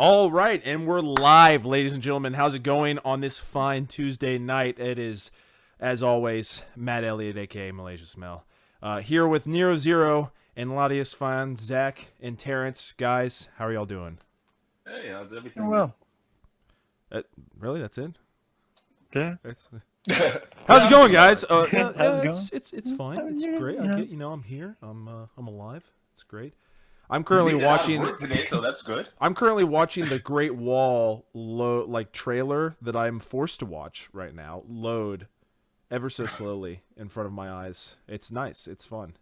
All right, and we're live, ladies and gentlemen. How's it going on this fine Tuesday night? It is, as always, Matt Elliott, aka Malaysia Smell, here with Nero Zero and Latius Fan, Zach and Terrence. Guys, how are y'all doing? Hey, how's everything? Well, Really, that's it? yeah. How's it going, guys? How's it going? It's fine. It's great. I get, I'm here. I'm alive. It's great. I'm You currently made it out of watching. work today, so that's good. I'm currently watching the Great Wall trailer that I'm forced to watch right now load ever so slowly in front of my eyes. It's nice. It's fun.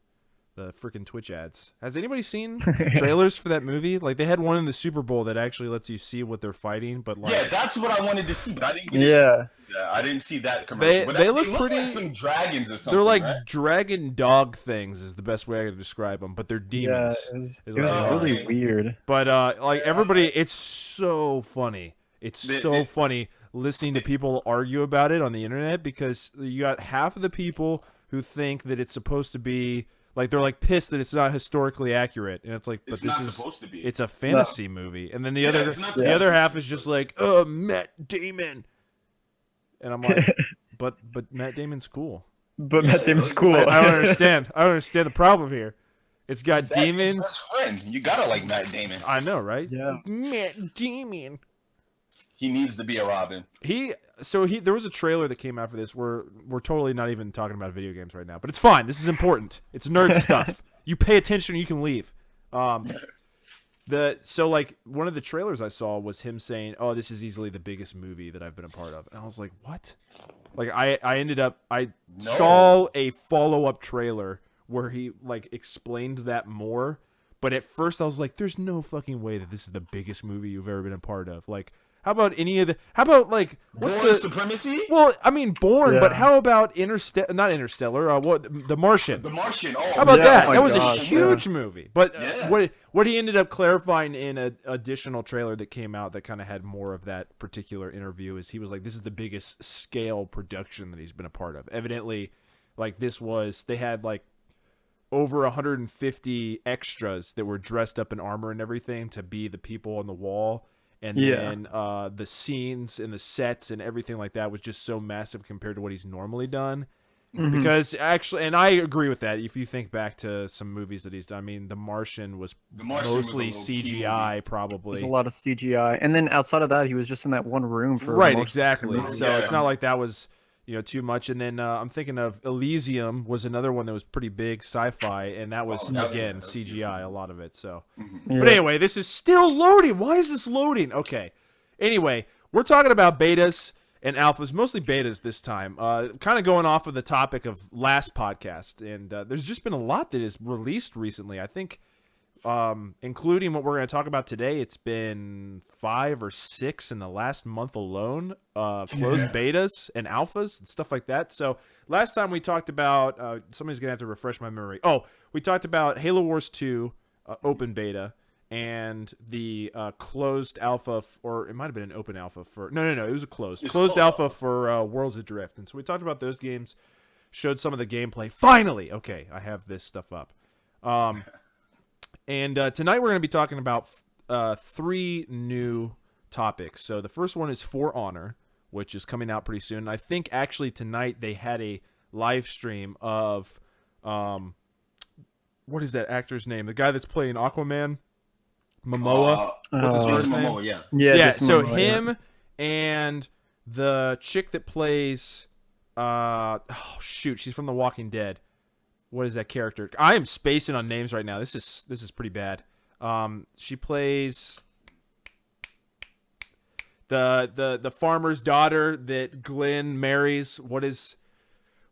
The freaking Twitch ads. Has anybody seen trailers for that movie? Like they had one in the Super Bowl that actually lets you see what they're fighting, but like Yeah, that's what I wanted to see, but I didn't. Yeah. I didn't see that commercial. But they look pretty. like some dragons or something. They're like right? dragon dog things is the best way I could describe them, but they're demons. Yeah, is it what was they are. really weird. But like everybody, it's so funny. It's so funny listening to people argue about it on the internet because you got half of the people who think that it's supposed to be like they're like pissed that it's not historically accurate, and it's like, but It's this not is supposed to be. it's a fantasy movie, and then the other it's not the supposed other to be. half is just like, Matt Damon, and I'm like, but Matt Damon's cool. But Matt Damon's cool. I don't understand. I don't understand the problem here. It's got That's his demons. best friend. You gotta like Matt Damon. I know, right? Yeah. Matt Damon. He needs to be a Robin. There was a trailer that came out for this. We're totally not even talking about video games right now, but it's fine. This is important. It's nerd stuff. You pay attention, you can leave. One of the trailers I saw was him saying, "Oh, this is easily the biggest movie that I've been a part of," and I was like, "What?" Like I saw a follow-up trailer where he like explained that more, but at first I was like, "There's no fucking way that this is the biggest movie you've ever been a part of." Like, how about what's Born the Supremacy? Well, I mean, Born, Yeah. but how about not Interstellar? The Martian? The Martian. Oh, How about Yeah, that? oh my That was God, a huge movie. But Yeah. what he ended up clarifying in an additional trailer that came out that kind of had more of that particular interview is he was like, this is the biggest scale production that he's been a part of. Evidently, like they had like over 150 extras that were dressed up in armor and everything to be the people on the wall. And then the scenes and the sets and everything like that was just so massive compared to what he's normally done. Because actually, and I agree with that. If you think back to some movies that he's done, I mean, The Martian was mostly was a low-key CGI, movie. probably. There's a lot of CGI. And then outside of that, he was just in that one room for Right, most exactly. of the movie. So Yeah. it's not like that was too much. And then I'm thinking of Elysium was another one that was pretty big sci-fi, and that was again CGI, a lot of it. So, Yeah. but anyway, this is still loading. Why is this loading? Okay. Anyway, we're talking about betas and alphas, mostly betas this time. Kind of going off of the topic of last podcast, and there's just been a lot that is released recently. I think, including what we're going to talk about today, it's been 5 or 6 in the last month alone. Closed betas and alphas and stuff like that. So last time we talked about, somebody's going to have to refresh my memory. Oh, we talked about Halo Wars 2 open beta. And the closed alpha, or it might have been an open alpha for... No, it was a closed alpha for Worlds Adrift. And so we talked about those games, showed some of the gameplay. Finally! Okay, I have this stuff up. And tonight we're going to be talking about 3 new topics. So the first one is For Honor, which is coming out pretty soon. And I think actually tonight they had a live stream of... what is that actor's name? The guy that's playing Aquaman? Momoa. What's his first name? Momoa, yeah. Yeah, Yeah, just so Momoa, him and the chick that plays she's from The Walking Dead. What is that character? I am spacing on names right now. This is pretty bad. She plays the farmer's daughter that Glenn marries. What is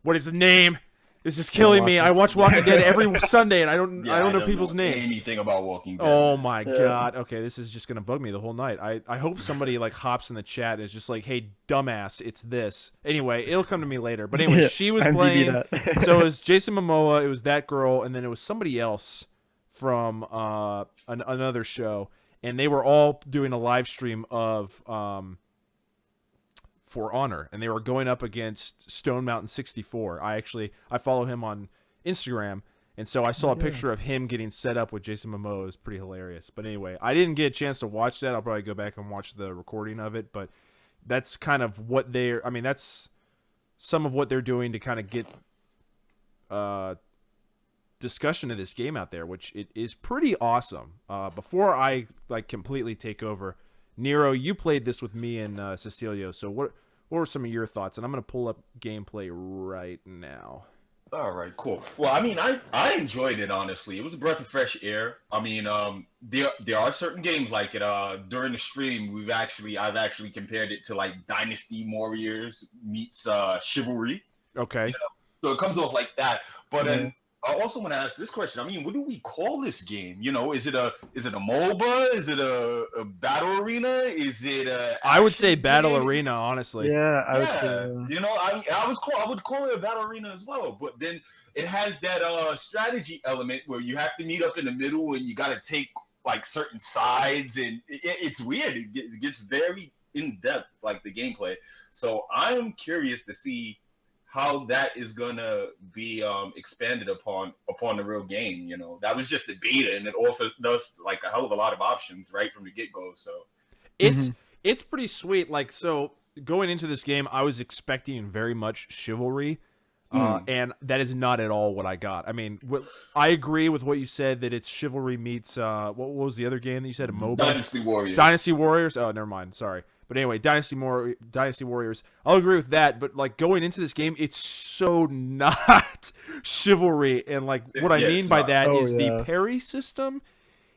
the name? This is killing me. I watch Walking Dead every Sunday, and I don't know people's names. Anything about Walking Dead? Oh my god. Okay, this is just gonna bug me the whole night. I hope somebody like hops in the chat and is just like, "Hey, dumbass, it's this." Anyway, it'll come to me later. But anyway, Yeah, she was IMDb playing. that. So it was Jason Momoa. It was that girl, and then it was somebody else from another show, and they were all doing a live stream of For Honor, and they were going up against Stone Mountain 64. I follow him on Instagram, And so I saw a Yeah. picture of him getting set up with Jason Momoa. It was pretty hilarious. But anyway, I didn't get a chance to watch that. I'll probably go back and watch the recording of it. But that's kind of what they're. I mean, that's some of what they're doing to kind of get discussion of this game out there, which it is pretty awesome. Before I like completely take over, Nero, you played this with me and Cecilio. So what were some of your thoughts? And I'm gonna pull up gameplay right now. All right, cool. Well, I mean, I enjoyed it, honestly. It was a breath of fresh air. I mean, there are certain games like it. During the stream, I've actually compared it to like Dynasty Warriors meets Chivalry. Okay. So it comes off like that. But then I also want to ask this question. I mean, what do we call this game? You know, is it a MOBA? Is it a battle arena? Is it a I would say action Battle game? Arena, honestly. Yeah, I would Yeah, say. you know, I would call it a battle arena as well, but then it has that strategy element where you have to meet up in the middle and you got to take like certain sides, and it's weird. It gets very in depth, like the gameplay. So I'm curious to see how that is gonna be expanded upon the real game. You know, that was just a beta, and it offers us like a hell of a lot of options right from the get go. So It's pretty sweet. Like, so going into this game, I was expecting very much Chivalry, and that is not at all what I got. I mean, I agree with what you said that it's Chivalry meets what was the other game that you said? A MOBA? Dynasty Warriors. Dynasty Warriors. Oh, never mind. Sorry. But anyway, Dynasty Warriors. I'll agree with that. But like going into this game, it's so not Chivalry, and like what I mean by that is the parry system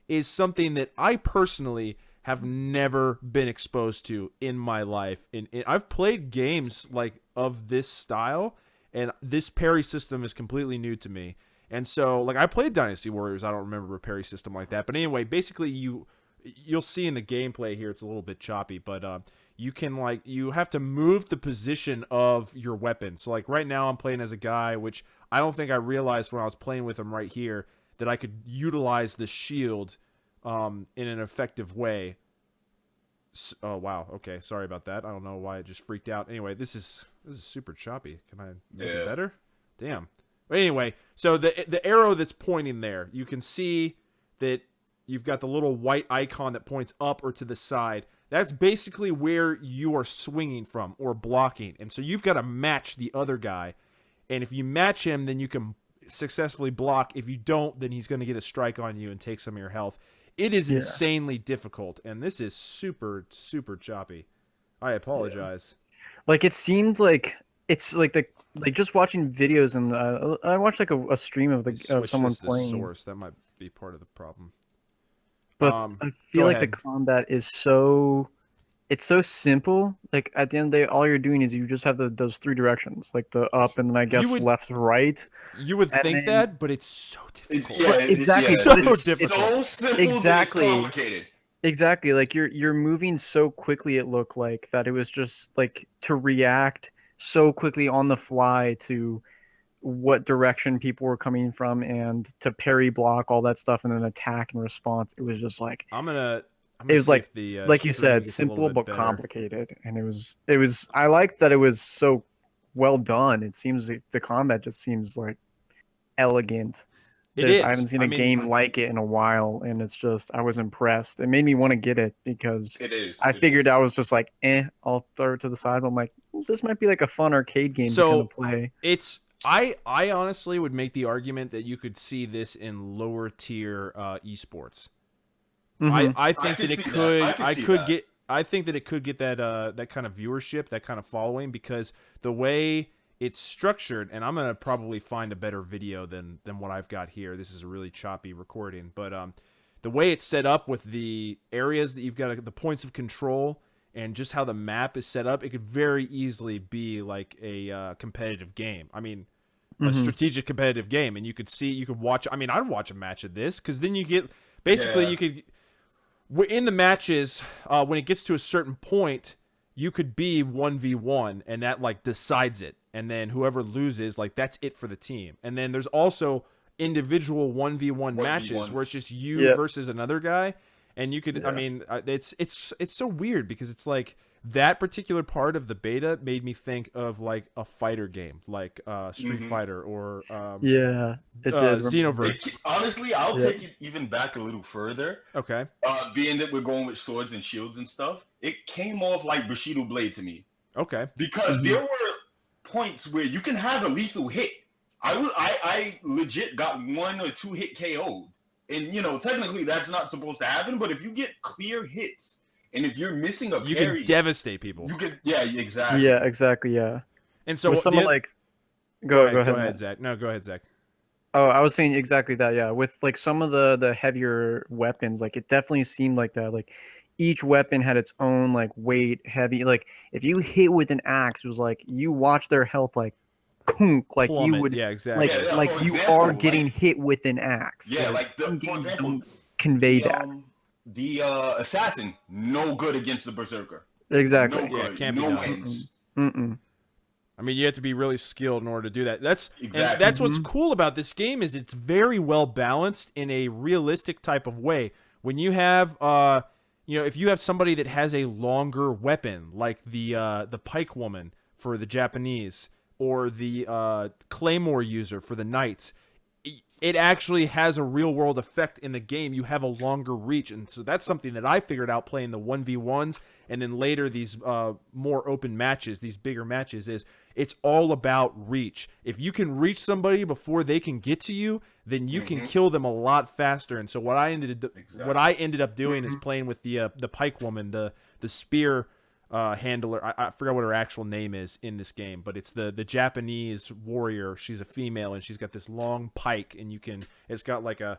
is something that I personally have never been exposed to in my life. And I've played games like of this style, and this parry system is completely new to me. And so, like, I played Dynasty Warriors. I don't remember a parry system like that. But anyway, basically, you'll see in the gameplay here, it's a little bit choppy, but you can, like, you have to move the position of your weapon. So, like, right now I'm playing as a guy, which I don't think I realized when I was playing with him right here, that I could utilize the shield in an effective way. Oh, wow. Okay, sorry about that. I don't know why it just freaked out. Anyway, this is super choppy. Can I make it better? Damn. But anyway, so the arrow that's pointing there, you can see that you've got the little white icon that points up or to the side. That's basically where you are swinging from or blocking. And so you've got to match the other guy. And if you match him, then you can successfully block. If you don't, then he's going to get a strike on you and take some of your health. It is insanely difficult, and this is super, super choppy. I apologize. Like, it seemed like it's like just watching videos, and I watched like a stream of someone playing. Source. That might be part of the problem. But I feel like the combat is so simple. Like at the end of the day, all you're doing is you just have those three directions, like the up and then I guess left, right. You would think that, but it's so difficult. Exactly. So it's difficult. So simple. Exactly. That it's complicated. Exactly. Like you're moving so quickly. It looked like that it was just like to react so quickly on the fly to what direction people were coming from and to parry, block, all that stuff, and then attack and response. It was just like it was like you said, simple but complicated, and it was. I liked that it was so well done. It seems like the combat just seems like elegant. I haven't seen a game like it in a while, and it's just I was impressed. It made me want to get it because I figured I was just like, I'll throw it to the side. But I'm like, this might be like a fun arcade game to kind of play. I honestly would make the argument that you could see this in lower tier esports. Mm-hmm. I think that it could. I think that it could get that kind of viewership, that kind of following, because the way it's structured, and I'm gonna probably find a better video than what I've got here. This is a really choppy recording, but the way it's set up with the areas that you've got, the points of control, and just how the map is set up, it could very easily be like a competitive game. I mean, a strategic competitive game, and you could watch. I mean, I'd watch a match of this because then you get you could. In the matches, when it gets to a certain point, you could be 1v1, and that like decides it. And then whoever loses, like that's it for the team. And then there's also individual 1v1 matches where it's just you versus another guy. And you could, I mean, it's so weird because it's like that particular part of the beta made me think of like a fighter game, like Street Mhm. Fighter or Yeah, it did. Xenoverse. Honestly, I'll Yeah. take it even back a little further. Okay. Being that we're going with swords and shields and stuff, it came off like Bushido Blade to me Okay. because Mhm. there were points where you can have a lethal hit. I legit got 1 or 2 hit KO'd, and technically that's not supposed to happen. But if you get clear hits, and if you're missing a You parry, can devastate people. you can exactly. Yeah, exactly. Yeah. And so With what- some the of oth- like, go ahead, go Matt. ahead, Zach. No, go ahead, Zach. Oh, I was saying exactly that. Yeah, with like some of the heavier weapons, like it definitely seemed like that. Like each weapon had its own like weight, heavy. Like if you hit with an axe, it was like you watch their health like, kunk, like you Plummet. would Yeah, exactly. like Yeah, like for you example, are getting like- hit with an axe. Yeah, Like, like some for games example, don't convey the, that. the assassin, no good against the berserker. Exactly. No Yeah, good. can't be no done. wins. Mm-mm. I mean, you have to be really skilled in order to do that. And Exactly. that's what's Mhm. cool about this game is it's very well balanced in a realistic type of way. When you have, if you have somebody that has a longer weapon, like the pike woman for the Japanese, or the claymore user for the knights, it actually has a real world effect in the game. You have a longer reach, and so that's something that I figured out playing the 1v1s and then later these more open matches, these bigger matches, is it's all about reach. If you can reach somebody before they can get to you, then you can kill them a lot faster. And so what I ended up doing is playing with the pike woman, the spear handler. I forgot what her actual name is in this game, but it's the Japanese warrior. She's a female and she's got this long pike, and it's got like a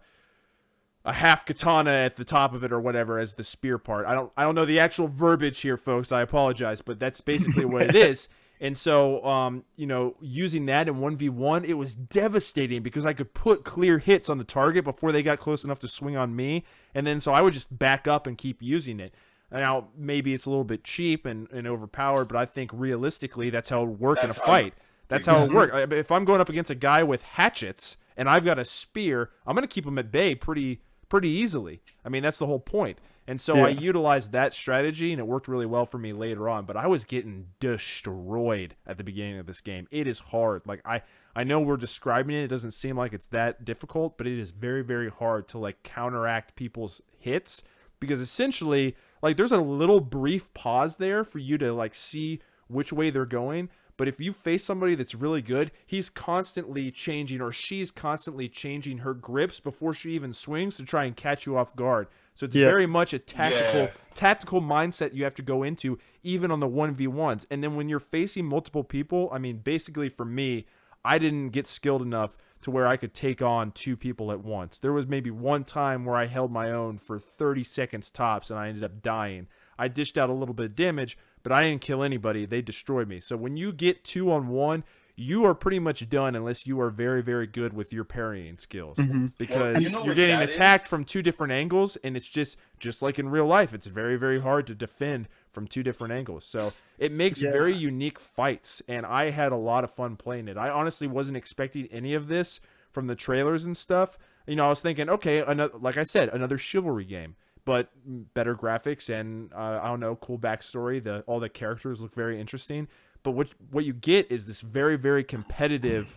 half katana at the top of it or whatever as the spear part. I don't know the actual verbiage here, folks. I apologize, but that's basically what it is. And so, using that in 1v1, it was devastating because I could put clear hits on the target before they got close enough to swing on me. And then so I would just back up and keep using it. Now, maybe it's a little bit cheap and overpowered, but I think realistically that's how it would work in a fight. That's how it would work. If I'm going up against a guy with hatchets and I've got a spear, I'm going to keep him at bay pretty easily. I mean, that's the whole point. And so I utilized that strategy, and it worked really well for me later on. But I was getting destroyed at the beginning of this game. It is hard. Like I know we're describing it. It doesn't seem like it's that difficult, but it is very, very hard to like counteract people's hits because essentially, like, there's a little brief pause there for you to like see which way they're going. But if you face somebody that's really good, he's constantly changing, or she's constantly changing her grips before she even swings to try and catch you off guard. So it's very much a tactical mindset you have to go into, even on the 1v1s. And then when you're facing multiple people, I mean, basically for me, I didn't get skilled enough to where I could take on 2 people at once. There was maybe one time where I held my own for 30 seconds tops, and I ended up dying. I dished out a little bit of damage, but I didn't kill anybody. They destroyed me. So when you get 2-on-1, you are pretty much done unless you are very, very good with your parrying skills. Because you're getting attacked from 2 different angles, and it's just like in real life. It's very, very hard to defend from 2 different angles. So it makes very unique fights, and I had a lot of fun playing it. I honestly wasn't expecting any of this from the trailers and stuff. I was thinking, okay, like I said, another Chivalry game, but better graphics and I don't know, cool backstory. All the characters look very interesting. But what you get is this very, very competitive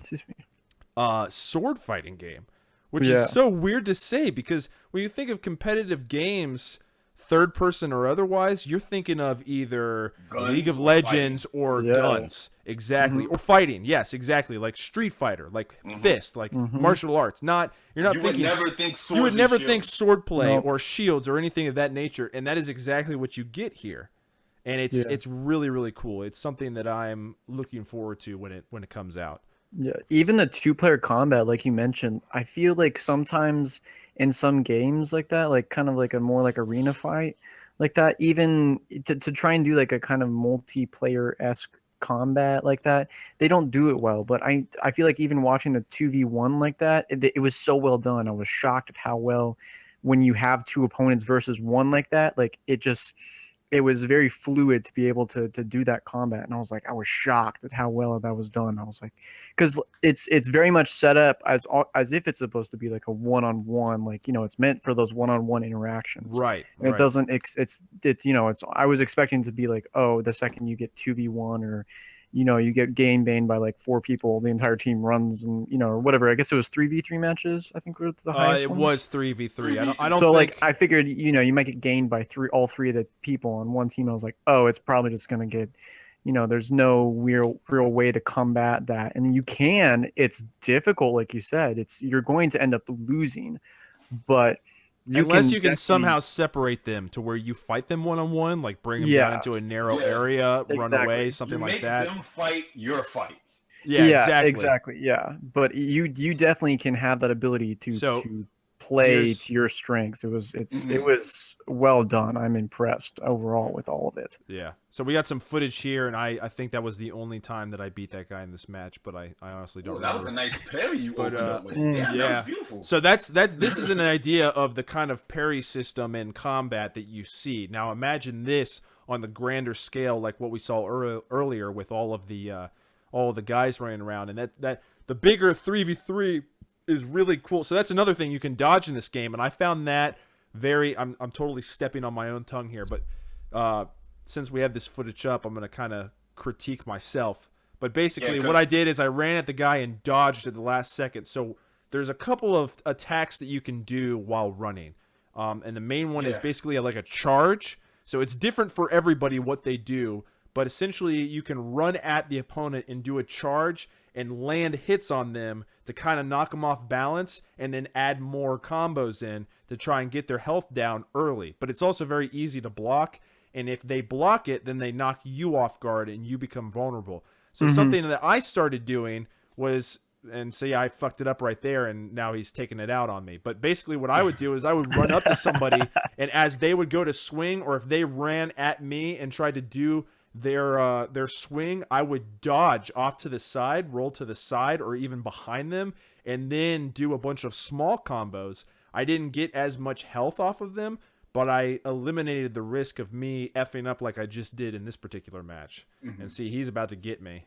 sword fighting game, which is so weird to say because when you think of competitive games, third person or otherwise, you're thinking of either League of Legends or guns. Exactly. Or fighting. Yes, exactly. Like Street Fighter, like Fist, like martial arts. You would never think swordplay or shields or anything of that nature, and that is exactly what you get here. And it's really, really cool. It's something that I'm looking forward to when it comes out. Yeah, even the 2-player combat, like you mentioned, I feel like sometimes in some games like that, like kind of like a more like arena fight like that, even to try and do like a kind of multiplayer-esque combat like that, they don't do it well. But I feel like even watching the 2v1 like that, it was so well done. I was shocked at how well, when you have 2 opponents versus 1 like that, like it was very fluid to be able to do that combat, and I was shocked at how well that was done. I was like, because it's very much set up as if it's supposed to be like a one-on-one, like, you know, it's meant for those one-on-one interactions. Right. And it doesn't it's you know, it's I was expecting to be like, oh, the second you get 2v1, or you know, you get game baned by like 4 people, the entire team runs, and you know, or whatever. I guess it was 3v3 matches, I think, were the highest It ones. was 3v3. I don't So think... like I figured, you know, you might get gained by all three of the people on one team. I was like, oh, it's probably just gonna get, you know, there's no real way to combat that. And you can, it's difficult, like you said, you're going to end up losing, but unless you can definitely somehow separate them to where you fight them one-on-one, like bring them Yeah. down into a narrow Yeah. area, run Exactly. away, something You like make that. them fight your fight. Yeah, exactly. Yeah, but you definitely can have that ability So, to play here's- to your strengths. It was Mhm. well done. I'm impressed overall with all of it. Yeah. So we got some footage here, and I think that was the only time that I beat that guy in this match, but I honestly don't Oh, that was remember. a nice parry you But, opened up with. mm, Damn, yeah. that was beautiful. So this is an idea of the kind of parry system in combat that you see. Now imagine this on the grander scale, like what we saw earlier with all of the guys running around, and that the bigger 3v3 is really cool. So that's another thing you can dodge in this game, and I found that very. I'm totally stepping on my own tongue here, but since we have this footage up, I'm gonna kind of critique myself. But basically, Yeah, what I did is I ran at the guy and dodged at the last second. So there's a couple of attacks that you can do while running, and the main one is Yeah. basically like a charge. So it's different for everybody what they do, but essentially you can run at the opponent and do a charge and land hits on them to kind of knock them off balance, and then add more combos in to try and get their health down early. But it's also very easy to block, and if they block it, then they knock you off guard and you become vulnerable. So something that I started doing was, and see, I fucked it up right there, and now he's taking it out on me. But basically what I would do is I would run up to somebody, and as they would go to swing, or if they ran at me and tried to do their swing, I would dodge off to the side, roll to the side, or even behind them, and then do a bunch of small combos. I didn't get as much health off of them, but I eliminated the risk of me effing up like I just did in this particular match. And see, he's about to get me.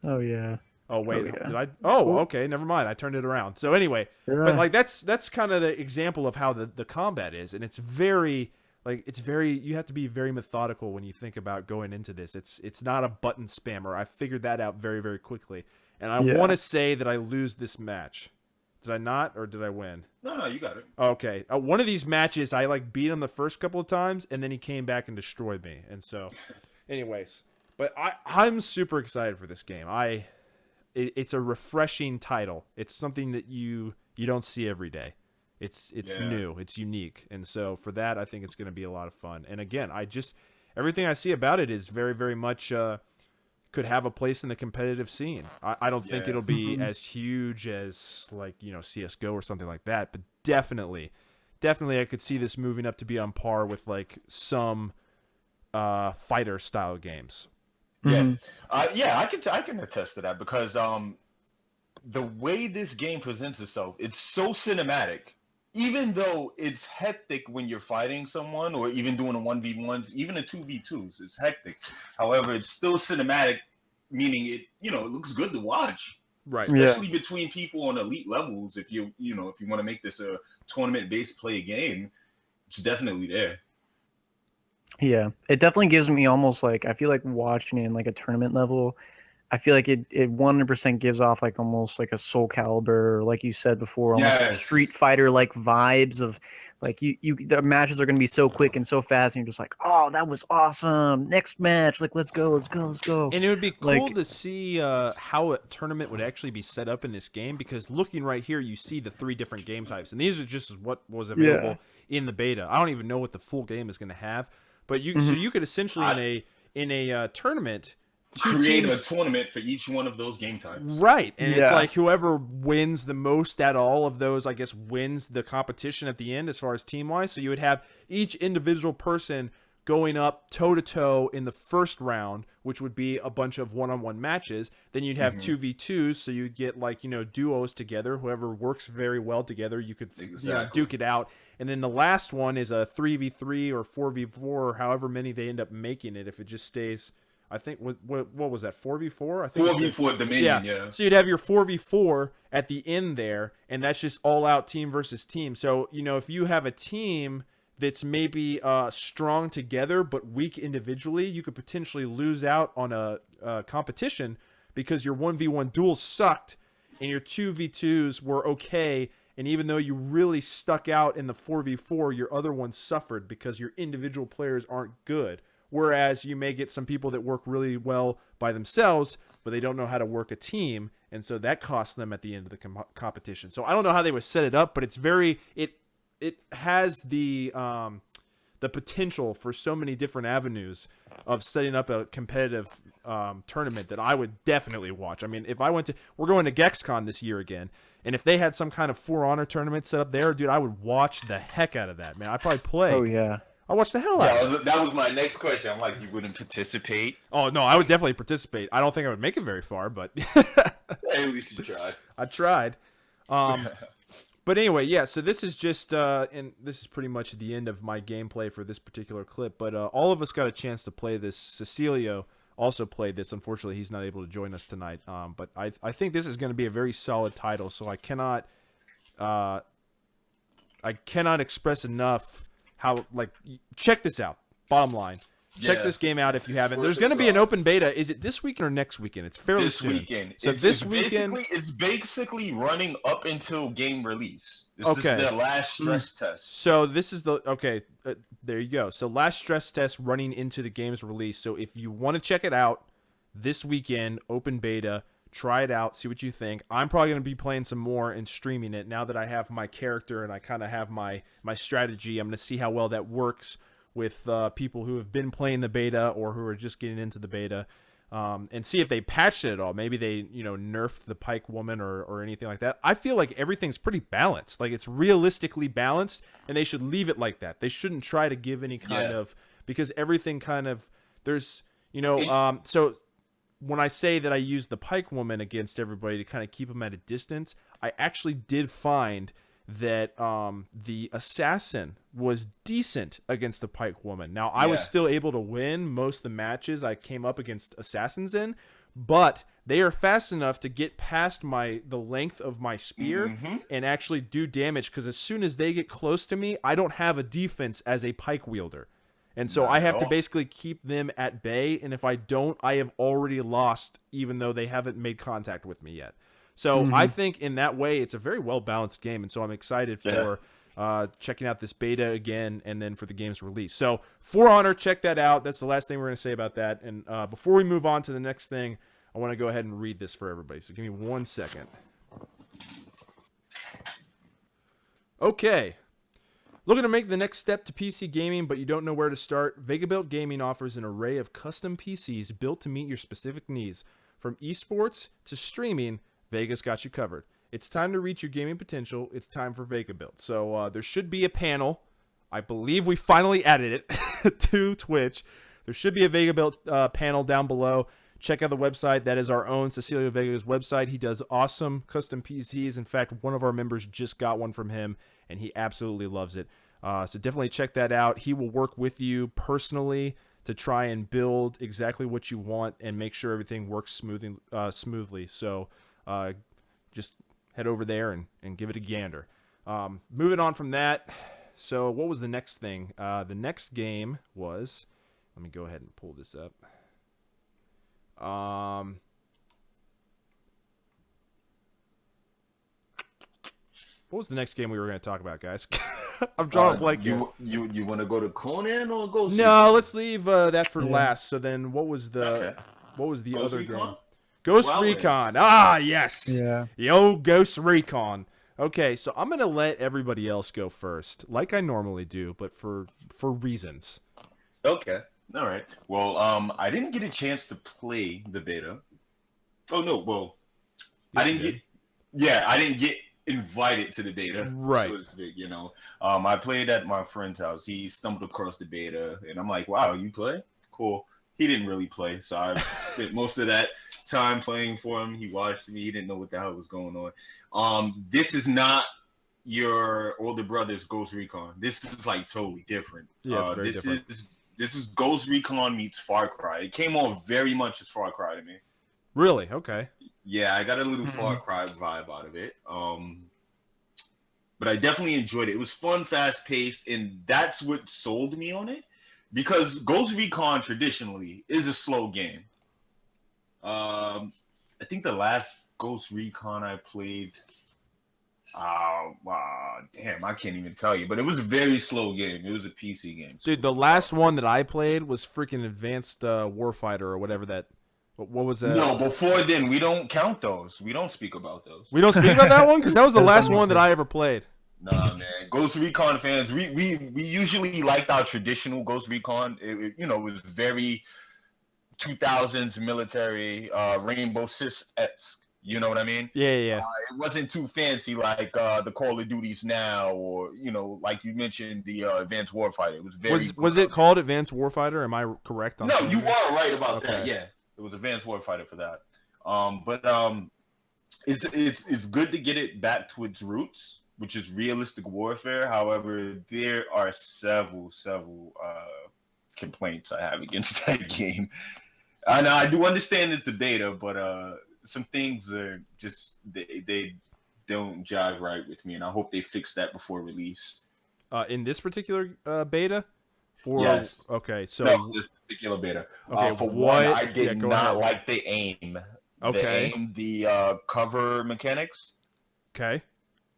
Oh yeah. Oh wait, yeah. did I? Oh, okay, never mind. I turned it around. So anyway, but like that's kind of the example of how the combat is, and it's very you have to be very methodical when you think about going into this. It's not a button spammer. I figured that out very, very quickly, and I Yeah. want to say that I lose this match. Did I not, or did I win? No, you got it. Okay, one of these matches I like beat him the first couple of times, and then he came back and destroyed me. And so, anyways, but I'm super excited for this game. It's a refreshing title. It's something that you don't see every day. It's Yeah. new, it's unique, and so for that, I think it's going to be a lot of fun. And again, everything I see about it is very, very much could have a place in the competitive scene. I don't think Yeah. it'll be as huge as like CS:GO or something like that, but definitely I could see this moving up to be on par with like some fighter style games. Yeah, yeah, I can attest to that because the way this game presents itself, it's so cinematic. Even though it's hectic when you're fighting someone, or even doing a 1v1s, even a 2v2s, it's hectic. However, it's still cinematic, meaning it looks good to watch, Right. especially between people on elite levels. If you want to make this a tournament-based play game, it's definitely there. Yeah, it definitely gives me almost like, I feel like watching it in like a tournament level. I feel like it 100% gives off like almost like a Soul Calibur, or like you said before, almost like Yes. Street Fighter like vibes of like the matches are going to be so quick and so fast, and you're just like, oh, that was awesome. Next match, like let's go. And it would be cool Like- to see how a tournament would actually be set up in this game, because looking right here, you see the 3 different game types, and these are just what was available in the beta. I don't even know what the full game is going to have, but so you could essentially in a tournament Create a teams- tournament for each one of those game types. Right, and it's Yeah. like whoever wins the most at all of those, I guess, wins the competition at the end as far as team-wise. So you would have each individual person going up toe-to-toe in the first round, which would be a bunch of one-on-one matches. Then you'd have 2v2s, so you'd get duos together. Whoever works very well together, you could duke it out. And then the last one is a 3v3 or 4v4, or however many they end up making it, if it just stays... I think, what was that, 4v4? I think 4v4 Dominion, yeah. So you'd have your 4v4 at the end there, and that's just all-out team versus team. So, if you have a team that's maybe strong together but weak individually, you could potentially lose out on a competition because your 1v1 duels sucked and your 2v2s were okay, and even though you really stuck out in the 4v4, your other ones suffered because your individual players aren't good. Whereas you may get some people that work really well by themselves, but they don't know how to work a team, and so that costs them at the end of the competition. So I don't know how they would set it up, but it's it has the potential for so many different avenues of setting up a competitive tournament that I would definitely watch. I mean, if I we're going to GexCon this year again, and if they had some kind of For Honor tournament set up there, dude, I would watch the heck out of that, man. I'd probably play. Oh yeah. I watched the hell out of it. That was my next question. I'm like, you wouldn't participate? Oh, no, I would definitely participate. I don't think I would make it very far, but... At least you tried. I tried. But anyway, yeah, so this is just... and this is pretty much the end of my gameplay for this particular clip, but all of us got a chance to play this. Cecilio also played this. Unfortunately, he's not able to join us tonight. But I think this is going to be a very solid title, so I cannot express enough... how, check this out. Bottom line. Check this game out if you haven't. There's going to be an open beta. Is it this weekend or next weekend? It's fairly soon. This weekend. So this weekend... It's basically running up until game release. This is their last stress test. So this is the... Okay, there you go. So last stress test running into the game's release. So if you want to check it out, this weekend, open beta... Try it out, see what you think. I'm probably going to be playing some more and streaming it now that I have my character and I kind of have my strategy. I'm going to see how well that works with people who have been playing the beta or who are just getting into the beta, and see if they patched it at all. Maybe they nerfed the Pike Woman or anything like that. I feel like everything's pretty balanced. Like, it's realistically balanced, and they should leave it like that. They shouldn't try to give any kind of... Because everything kind of... There's... So... When I say that I use the Pike Woman against everybody to kind of keep them at a distance, I actually did find that the Assassin was decent against the Pike Woman. Now, I was still able to win most of the matches I came up against Assassins in, but they are fast enough to get past the length of my spear and actually do damage, because as soon as they get close to me, I don't have a defense as a Pike wielder. And so I have to basically keep them at bay, and if I don't, I have already lost, even though they haven't made contact with me yet. So I think in that way, it's a very well-balanced game, and so I'm excited for checking out this beta again, and then for the game's release. So For Honor, check that out. That's the last thing we're going to say about that. And before we move on to the next thing, I want to go ahead and read this for everybody. So give me 1 second. Okay. Looking to make the next step to PC gaming, but you don't know where to start? VegaBuilt Gaming offers an array of custom PCs built to meet your specific needs. From esports to streaming, Vega's got you covered. It's time to reach your gaming potential. It's time for VegaBuilt. So there should be a panel. I believe we finally added it to Twitch. There should be a VegaBuilt panel down below. Check out the website. That is our own Cecilio Vega's website. He does awesome custom PCs. In fact, one of our members just got one from him, and he absolutely loves it. So definitely check that out. He will work with you personally to try and build exactly what you want and make sure everything works smoothly. So just head over there and give it a gander. Moving on from that, so what was the next thing? The next game was... Let me go ahead and pull this up. What was the next game we were going to talk about, guys? I'm drawing a blank here. You want to go to Conan or Ghost? No, let's leave that for last. So then, what was the Ghost other Recon? game? Ghost Recon. Ah, yes. Yeah. The old Ghost Recon. Okay, so I'm gonna let everybody else go first, like I normally do, but for reasons. Okay. All right. Well, I didn't get a chance to play the beta. Oh no. Well, Yes, I didn't get invited to the beta, Right. so to speak. I played at my friend's house. He stumbled across the beta, and I'm like, "Wow, you play? Cool." He didn't really play, so I spent most of that time playing for him. He watched me. He didn't know what the hell was going on. This is not your older brother's Ghost Recon. This is like totally different. Yeah, it's very different. This is Ghost Recon meets Far Cry. It came off very much as Far Cry to me. Really? Okay. Yeah, I got a little Far Cry vibe out of it. But I definitely enjoyed it. It was fun, fast paced, and that's what sold me on it. Because Ghost Recon traditionally is a slow game. I think the last Ghost Recon I played, damn, I can't even tell you. But it was a very slow game. It was a PC game. Dude, the last one that I played was freaking Advanced Warfighter or whatever that. What was that? No, before then, we don't count those. We don't speak about those. We don't speak about that one because that was the last one that I ever played. Nah, man. Ghost Recon fans, we usually liked our traditional Ghost Recon. It was very 2000s military, Rainbow Six-esque. You know what I mean? Yeah. It wasn't too fancy like the Call of Duties now, or like you mentioned, the Advanced Warfighter. It was very. Was it called Advanced Warfighter? Am I correct on? No, saying you that? are right about Okay. that. Yeah, it was Advanced Warfighter for that. It's good to get it back to its roots, which is realistic warfare. However, there are several complaints I have against that game. And I do understand it's a beta, but some things are just they don't jive right with me, and I hope they fix that before release. In this particular beta? Or, Yes. Okay, so No, this particular beta. Okay, For what- one, I did yeah, go not ahead. like the aim. Okay. The cover mechanics. okay,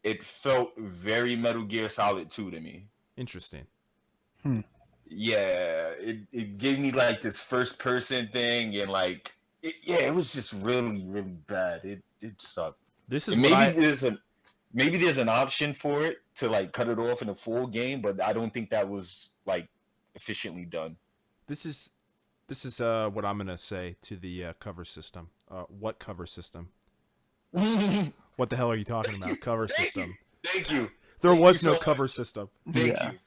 It felt very Metal Gear Solid 2 to me. interesting. Yeah, it gave me like this first person thing, and like it was just really bad. It sucked. This is And what maybe there's an option for it to like cut it off in a full game, but I don't think that was like efficiently done. This is what I'm gonna say to the cover system. What cover system? What the hell are you talking about? Cover system. Thank you. There Thank was you no so cover much. system. Thank Yeah. you.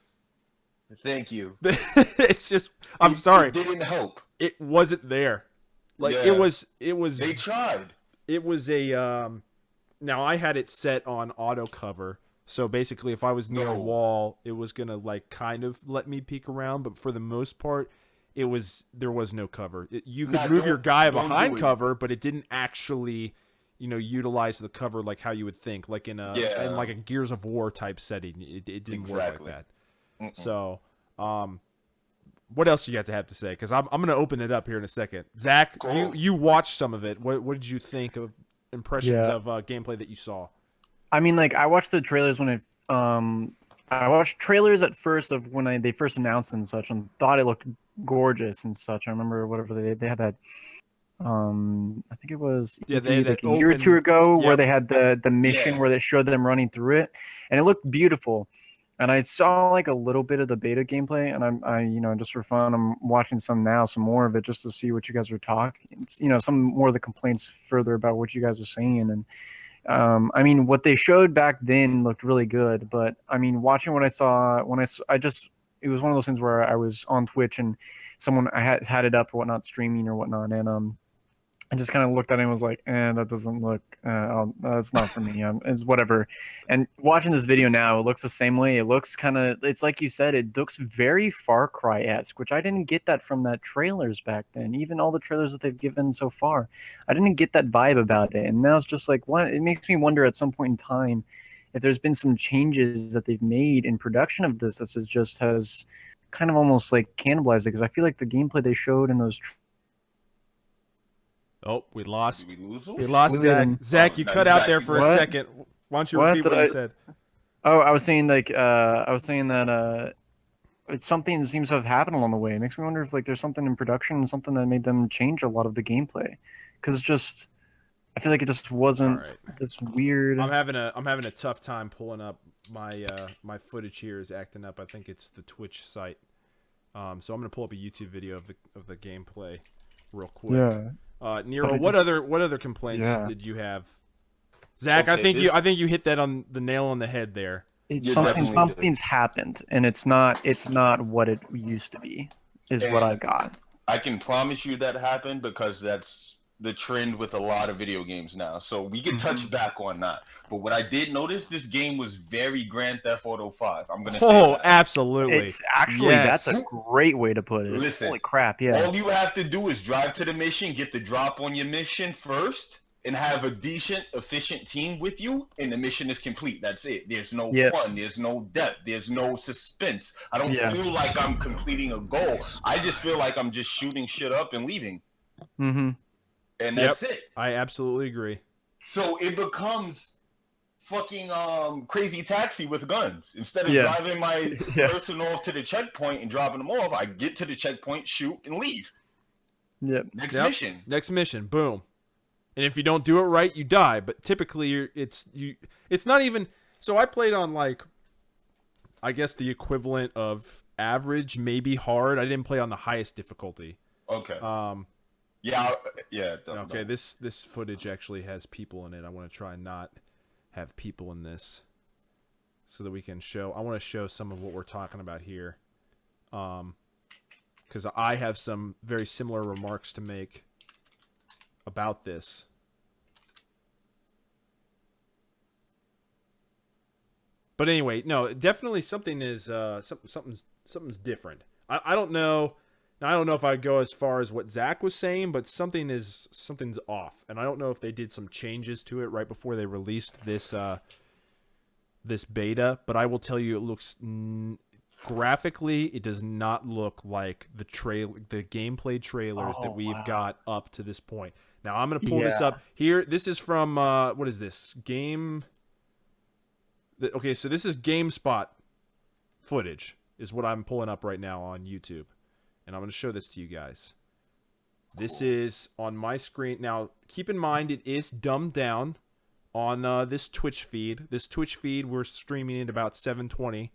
Thank you. It's just I'm sorry. It didn't help. It wasn't there. Like Yeah. it was They tried. it was a now I had it set on auto cover. So basically if I was near a No. wall, it was going to like kind of let me peek around, but for the most part there was no cover. You could Nah, move your don't- guy don't behind do it. cover, but it didn't actually utilize the cover like how you would think, like in Yeah. like a Gears of War type setting. It didn't work like Exactly. that. Mm-mm. So, what else do you have to say? Because I'm gonna open it up here in a second. Zach, Cool. you watched some of it. What did you think of impressions Yeah. of gameplay that you saw? I mean, like I watched the trailers when I watched trailers at first of when they first announced and such, and thought it looked gorgeous and such. I remember whatever they had that. I think it was Yeah, they had like that a year or two open- ago where Yep. they had the mission Yeah. where they showed them running through it, and it looked beautiful. And I saw like a little bit of the beta gameplay, and I just for fun, I'm watching some more of it just to see what you guys are talking. It's, some more of the complaints further about what you guys are saying, and I mean, what they showed back then looked really good, but I mean, watching what I saw it was one of those things where I was on Twitch and I had it up or whatnot, streaming or whatnot, and I just kind of looked at it and was like, that doesn't look, that's not for me. It's whatever. And watching this video now, it looks the same way. It looks it's like you said, it looks very Far Cry-esque, which I didn't get that from that trailers back then. Even all the trailers that they've given so far, I didn't get that vibe about it. And now it's just like, what? It makes me wonder at some point in time if there's been some changes that they've made in production of this that just has kind of almost like cannibalized it. Because I feel like the gameplay they showed in those Oh, we lost. Did we lose We them? lost Zach. Fluid. Zach, you Oh, cut no, out Zach, there for a what? second. Why don't you What repeat did what you I- said? Oh, I was saying that it's something that seems to have happened along the way. It makes me wonder if like there's something in production, something that made them change a lot of the gameplay, because I feel like it just wasn't All right. this weird. I'm having a tough time pulling up my my footage here is acting up. I think it's the Twitch site. So I'm gonna pull up a YouTube video of the gameplay real quick. Yeah. Nero, But it what just- other complaints Yeah. did you have? Zach, I Okay, think this- I think you hit that on the nail on the head there. It's You're something. definitely Something's happened, and it's not what it used to be. Is what I And- got. I can promise you that happened because that's the trend with a lot of video games now. So we can touch back on that. But what I did notice, this game was very Grand Theft Auto 5. I'm gonna say Oh, that. absolutely. It's actually Yes. that's a great way to put it. Listen, Holy crap! Yeah. All you have to do is drive to the mission, get the drop on your mission first, and have a decent, efficient team with you, and the mission is complete. That's it. There's no Yep. fun. There's no depth. There's no suspense. I don't Yeah. feel like I'm completing a goal. I just feel like I'm just shooting shit up and leaving. Mm-hmm. And Yep. that's it. I absolutely agree. So it becomes fucking crazy taxi with guns. Instead of Yeah. driving my Yeah. person off to the checkpoint and dropping them off, I get to the checkpoint, shoot, and leave. Yep. Next Yep. mission. Next mission, boom. And if you don't do it right, you die. But typically, it's not even. So I played on like, I guess the equivalent of average, maybe hard. I didn't play on the highest difficulty. Okay. Yeah. Don't- Okay. don't. This footage actually has people in it. I want to try and not have people in this, so that we can show. I want to show some of what we're talking about here. Because I have some very similar remarks to make about this. But anyway, no, definitely something is something's different. I don't know. Now, I don't know if I'd go as far as what Zach was saying, but something's off, and I don't know if they did some changes to it right before they released this this beta. But I will tell you, it looks graphically, it does not look like the gameplay trailers that we've got up to this point. Now I'm gonna pull this Yeah. up here. This is from what is this game? Okay, so this is GameSpot footage, is what I'm pulling up right now on YouTube. And I'm going to show this to you guys. This is on my screen. Now, keep in mind, it is dumbed down on this Twitch feed. This Twitch feed, we're streaming at about 720.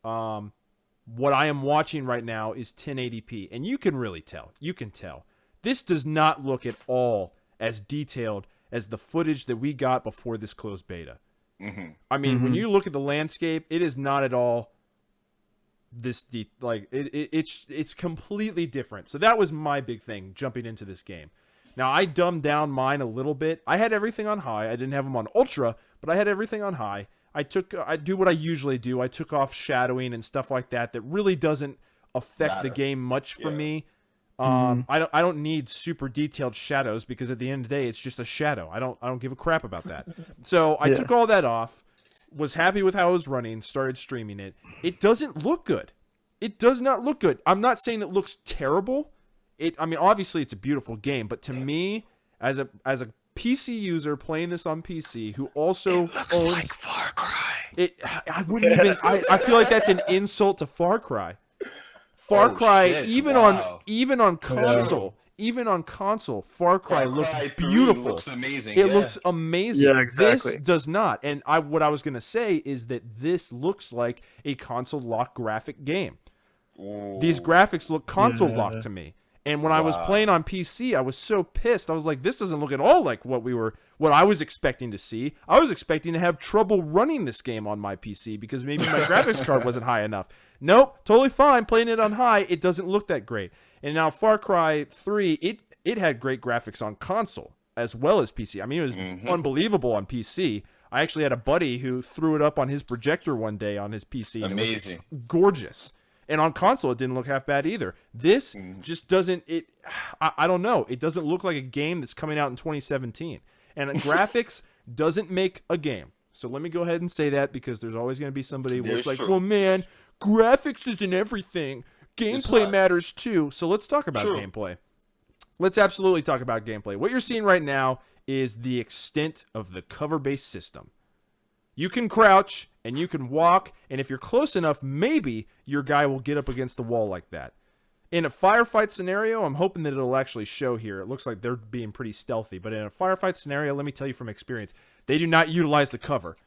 What I am watching right now is 1080p. And you can really tell. You can tell. This does not look at all as detailed as the footage that we got before this closed beta. I mean, when you look at the landscape, it is not at all it's completely different. So that was my big thing jumping into this game. Now, I dumbed down mine a little bit. I had everything on high. I didn't have them on ultra, but I had everything on high. I do what I usually do. I took off shadowing and stuff like that really doesn't affect the game much for me. I don't need super detailed shadows, because at the end of the day, it's just a shadow. I don't give a crap about that. So I took all that off, was happy with how it was running, started streaming it. It doesn't look good. It does not look good. I'm not saying it looks terrible. I mean, obviously it's a beautiful game, but to me, as a PC user playing this on PC who also owns like Far Cry. I wouldn't even. I feel like that's an insult to Far Cry. Far Oh, Cry, shit, even wow. on console, Far Cry Far looked Cry 3 beautiful. looks amazing. It yeah. looks amazing. Yeah, exactly. This does not. And what I was gonna say is that this looks like a console lock graphic game. Ooh. These graphics look console locked to me. And when I was Wow. playing on PC, I was so pissed. I was like, this doesn't look at all like what I was expecting to see. I was expecting to have trouble running this game on my PC because maybe my graphics card wasn't high enough. Nope, totally fine playing it on high. It doesn't look that great. And now Far Cry 3, it had great graphics on console as well as PC. I mean, it was unbelievable on PC. I actually had a buddy who threw it up on his projector one day on his PC. and it was Amazing. gorgeous. And on console, it didn't look half bad either. This just doesn't. I don't know. It doesn't look like a game that's coming out in 2017. And graphics doesn't make a game. So let me go ahead and say that, because there's always going to be somebody where it's There's like, true. well, man, graphics isn't everything. Gameplay not. matters too. So let's talk about True. gameplay. Let's absolutely talk about gameplay. What you're seeing right now is the extent of the cover-based system. You can crouch and you can walk, and if you're close enough, maybe your guy will get up against the wall like that. In a firefight scenario, I'm hoping that it'll actually show here. It looks like they're being pretty stealthy, but in a firefight scenario, let me tell you from experience, they do not utilize the cover.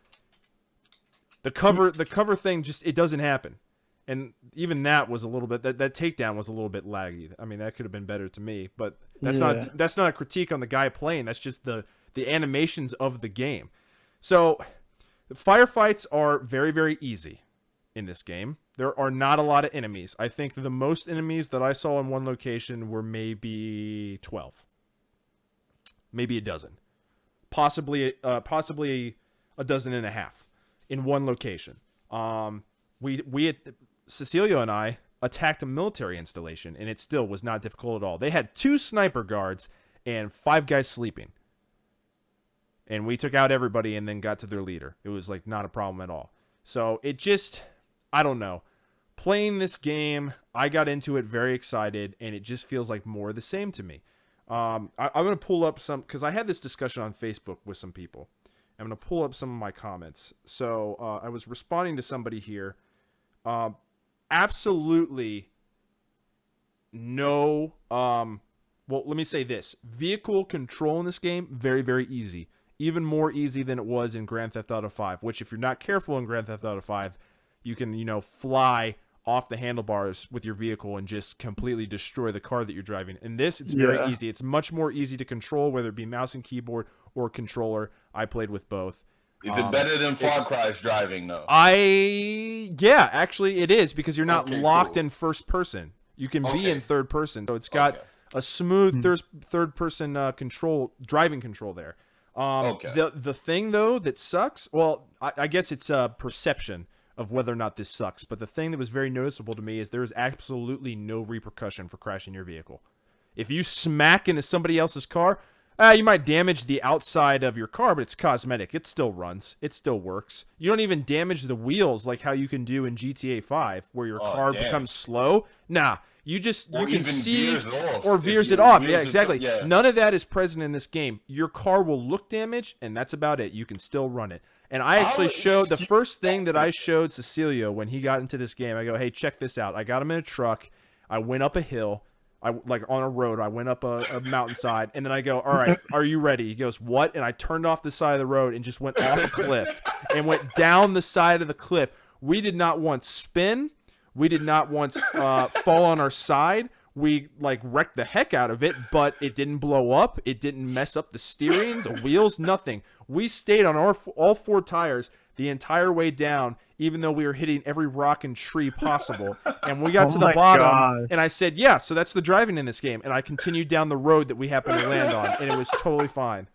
The cover thing it doesn't happen. And even that was a little bit, that takedown was a little bit laggy. I mean, that could have been better to me, but that's not a critique on the guy playing. That's just the animations of the game. So firefights are very, very easy in this game. There are not a lot of enemies. I think the most enemies that I saw in one location were maybe 12. Maybe a dozen. Possibly a dozen and a half in one location. Cecilia and I attacked a military installation, and it still was not difficult at all. They had 2 sniper guards and 5 guys sleeping. And we took out everybody and then got to their leader. It was like not a problem at all. So it just, I don't know. Playing this game, I got into it very excited, and it just feels like more of the same to me. I'm going to pull up some, because I had this discussion on Facebook with some people. I'm going to pull up some of my comments. So I was responding to somebody here. Absolutely no, well, let me say this. Vehicle control in this game, very, very easy. Even more easy than it was in Grand Theft Auto 5, which if you're not careful in Grand Theft Auto 5, you can, fly off the handlebars with your vehicle and just completely destroy the car that you're driving. In this, it's very easy. It's much more easy to control, whether it be mouse and keyboard or controller. I played with both. Is it better than Far Cry's driving, though? Yeah, actually it is, because you're not locked in first person. You can be in third person. So it's got a smooth third person driving control there. The thing, though, that sucks, well, I guess it's a perception of whether or not this sucks, but the thing that was very noticeable to me is there is absolutely no repercussion for crashing your vehicle. If you smack into somebody else's car, you might damage the outside of your car, but it's cosmetic. It still runs. It still works. You don't even damage the wheels like how you can do in GTA 5, where your car becomes slow. Nah, you can see or veers it off. Yeah, exactly. None of that is present in this game. Your car will look damaged, and that's about it. You can still run it. And I actually showed the first thing that I showed Cecilio when he got into this game. I go, hey, check this out. I got him in a truck. I went up a hill. Like on a road. I went up a mountainside, and then I go, all right, are you ready? He goes, what? And I turned off the side of the road and just went off a cliff and went down the side of the cliff. We did not once spin. We did not once fall on our side. We wrecked the heck out of it, but it didn't blow up. It didn't mess up the steering, the wheels, nothing. We stayed on all 4 tires the entire way down, even though we were hitting every rock and tree possible. And we got to the bottom, and I said, yeah, so that's the driving in this game. And I continued down the road that we happened to land on, and it was totally fine.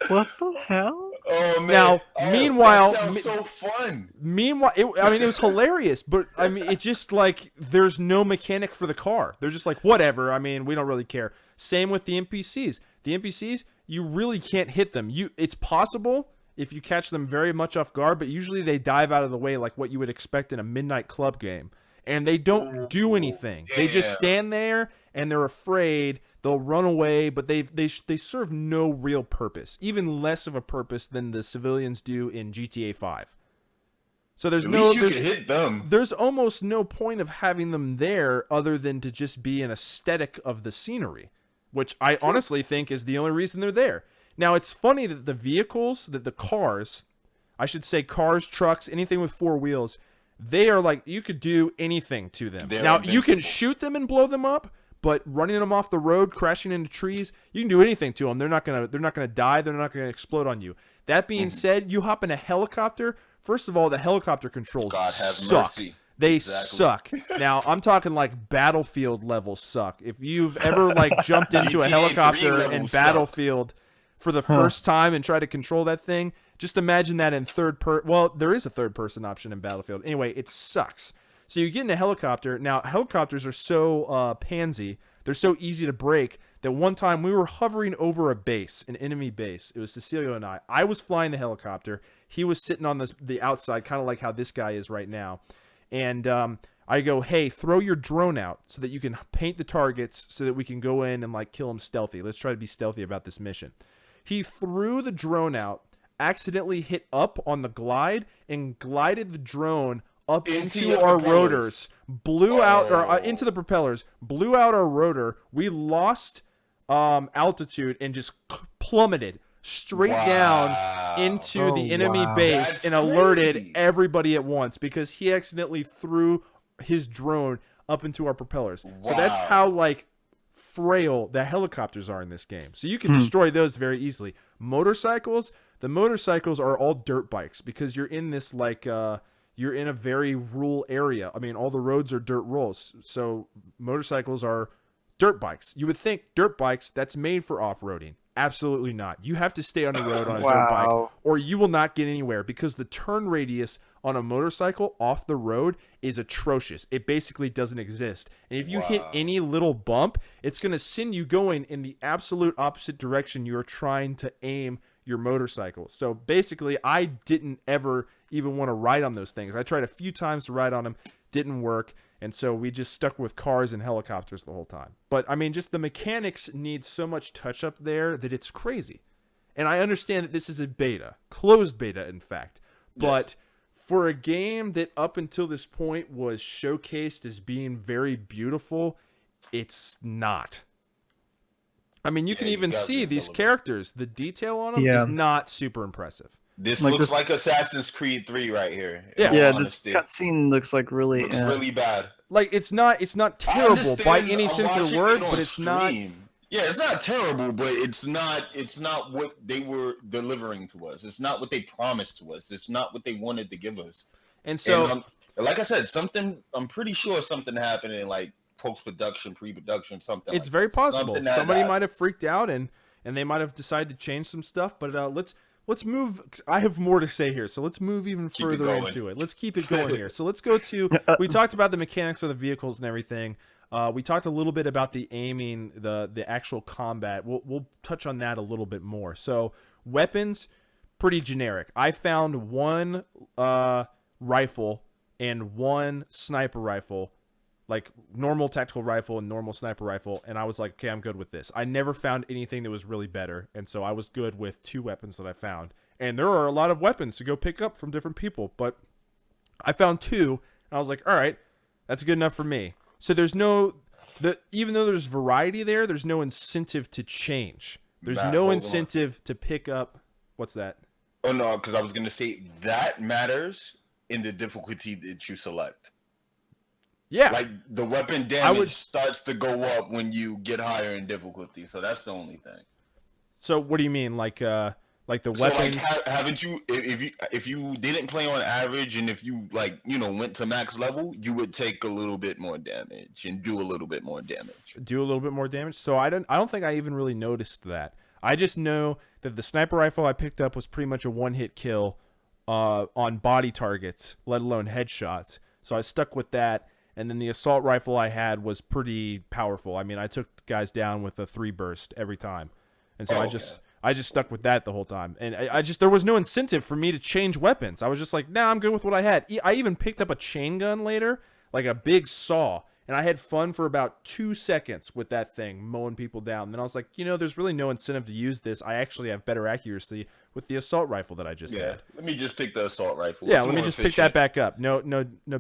What the hell? Oh, man. Now, meanwhile, that sounds so fun. Meanwhile, it was hilarious, but it's just there's no mechanic for the car. They're just whatever. We don't really care. Same with the NPCs. The NPCs, you really can't hit them. It's possible if you catch them very much off guard, but usually they dive out of the way like what you would expect in a Midnight Club game. And they don't do anything. They just stand there and they're afraid. They'll run away, but they serve no real purpose, even less of a purpose than the civilians do in GTA 5. So there's almost no point of having them there other than to just be an aesthetic of the scenery, which I honestly think is the only reason they're there. Now, it's funny that the vehicles, that the cars, I should say cars, trucks, anything with 4 wheels, they are you could do anything to them. Now, you can shoot them and blow them up, but running them off the road, crashing into trees, you can do anything to them. They're not gonna die. They're not gonna explode on you. That being said, you hop in a helicopter. First of all, the helicopter controls suck. They suck. Now, I'm talking Battlefield level suck. If you've ever jumped into a helicopter in Battlefield for the first time and tried to control that thing, just imagine that in well, there is a third person option in Battlefield. Anyway, it sucks. So you get in a helicopter. Now, helicopters are so pansy. They're so easy to break that one time we were hovering over a base, an enemy base. It was Cecilio and I. I was flying the helicopter. He was sitting on the outside, kind of like how this guy is right now. And I go, hey, throw your drone out so that you can paint the targets so that we can go in and kill them stealthy. Let's try to be stealthy about this mission. He threw the drone out, accidentally hit up on the glide, and glided the drone up into our rotors, blew out, or into the propellers, blew out our rotor. We lost altitude and just plummeted straight down into the enemy base and alerted everybody at once because he accidentally threw his drone up into our propellers. So that's how frail the helicopters are in this game. So you can destroy those very easily. Motorcycles, The motorcycles are all dirt bikes because you're in this like you're in a very rural area. I mean, all the roads are dirt roads, so motorcycles are dirt bikes. You would think dirt bikes, that's made for off-roading. Absolutely not. You have to stay on the road on a dirt bike or you will not get anywhere because the turn radius on a motorcycle off the road is atrocious. It basically doesn't exist. And if you hit any little bump, it's going to send you going in the absolute opposite direction you're trying to aim your motorcycle. So basically, I didn't ever even want to ride on those things. I tried a few times to ride on them, didn't work. And so we just stuck with cars and helicopters the whole time. But I mean, just the mechanics need so much touch up there that it's crazy. And I understand that this is a beta, closed beta, in fact. But for a game that up until this point was showcased as being very beautiful, it's not. I mean, you can even see these characters. The detail on them is not super impressive. This looks like Assassin's Creed 3 right here. Yeah, this cutscene looks like really bad. Like it's not terrible by any sense of the word, but it's not. Yeah, it's not terrible, but it's not what they were delivering to us. It's not what they promised to us. It's not what they wanted to give us. And so, like I said, I'm pretty sure something happened in like post-production, pre-production, something. It's very possible. Somebody might have freaked out and they might have decided to change some stuff. But let's move. I have more to say here, so let's move even further into it. Let's keep it going here. So let's go to. We talked about the mechanics of the vehicles and everything. We talked a little bit about the aiming, the actual combat. We'll touch on that a little bit more. So weapons, pretty generic. I found one rifle and one sniper rifle, like normal tactical rifle and normal sniper rifle, and I was like, okay, I'm good with this. I never found anything that was really better, and so I was good with 2 weapons that I found. And there are a lot of weapons to go pick up from different people, but I found 2, and I was like, all right, that's good enough for me. So there's even though there's variety there, there's no incentive to change. There's no incentive to pick up. What's that? Oh no, because I was gonna say that matters in the difficulty that you select. Yeah, like the weapon damage starts to go up when you get higher in difficulty. So that's the only thing. So what do you mean, like the weapons? Like, haven't you? If you didn't play on average, and if you went to max level, you would take a little bit more damage and do a little bit more damage. So I don't think I even really noticed that. I just know that the sniper rifle I picked up was pretty much a one-hit kill on body targets, let alone headshots. So I stuck with that. And then the assault rifle I had was pretty powerful. I mean, I took guys down with a 3-burst every time. And so I just stuck with that the whole time. And there was no incentive for me to change weapons. I was just like, nah, I'm good with what I had. I even picked up a chain gun later, like a big saw. And I had fun for about 2 seconds with that thing, mowing people down. And then I was like, there's really no incentive to use this. I actually have better accuracy with the assault rifle that I just had. Let me just pick the assault rifle. Yeah, let me just pick that back up. No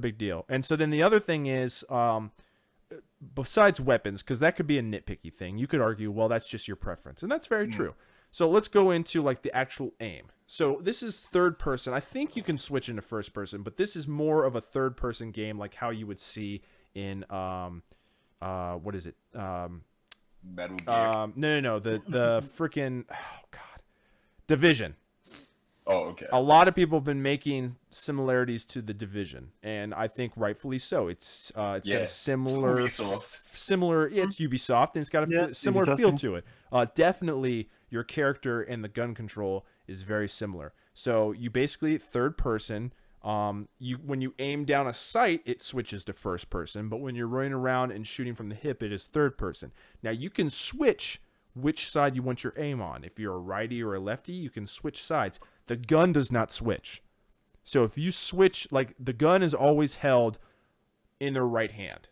big deal. And so then the other thing is, besides weapons, because that could be a nitpicky thing, you could argue, well, that's just your preference. And that's very true. So let's go into like the actual aim. So this is third person. I think you can switch into first person, but this is more of a third person game, like how you would see in what is it? Metal Gear. No. The freaking Division. Oh, okay. A lot of people have been making similarities to the Division, and I think rightfully so. It's got a similar. Yeah, it's Ubisoft, and it's got a similar feel to it. Definitely, your character and the gun control is very similar. So you basically third person. When you aim down a sight, it switches to first person, but when you're running around and shooting from the hip, it is third person. Now you can switch which side you want your aim on. If you're a righty or a lefty, you can switch sides. The gun does not switch. So if you switch, like the gun is always held in the right hand,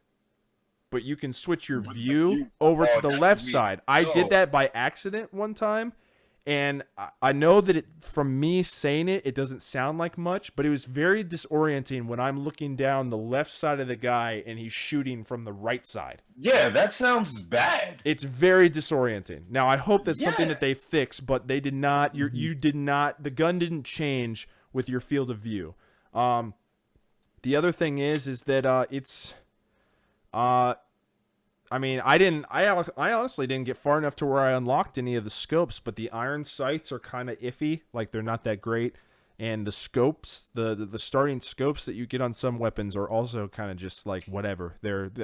but you can switch your view over to the left side. I did that by accident one time. And I know that from me saying it doesn't sound like much, but it was very disorienting when I'm looking down the left side of the guy and he's shooting from the right side. Yeah, that sounds bad. It's very disorienting. Now, I hope that's something that they fix, but they did not. You did not. The gun didn't change with your field of view. The other thing is that it's. I mean, I honestly didn't get far enough to where I unlocked any of the scopes, but the iron sights are kind of iffy. Like, they're not that great. And the scopes, the starting scopes that you get on some weapons are also kind of just like whatever.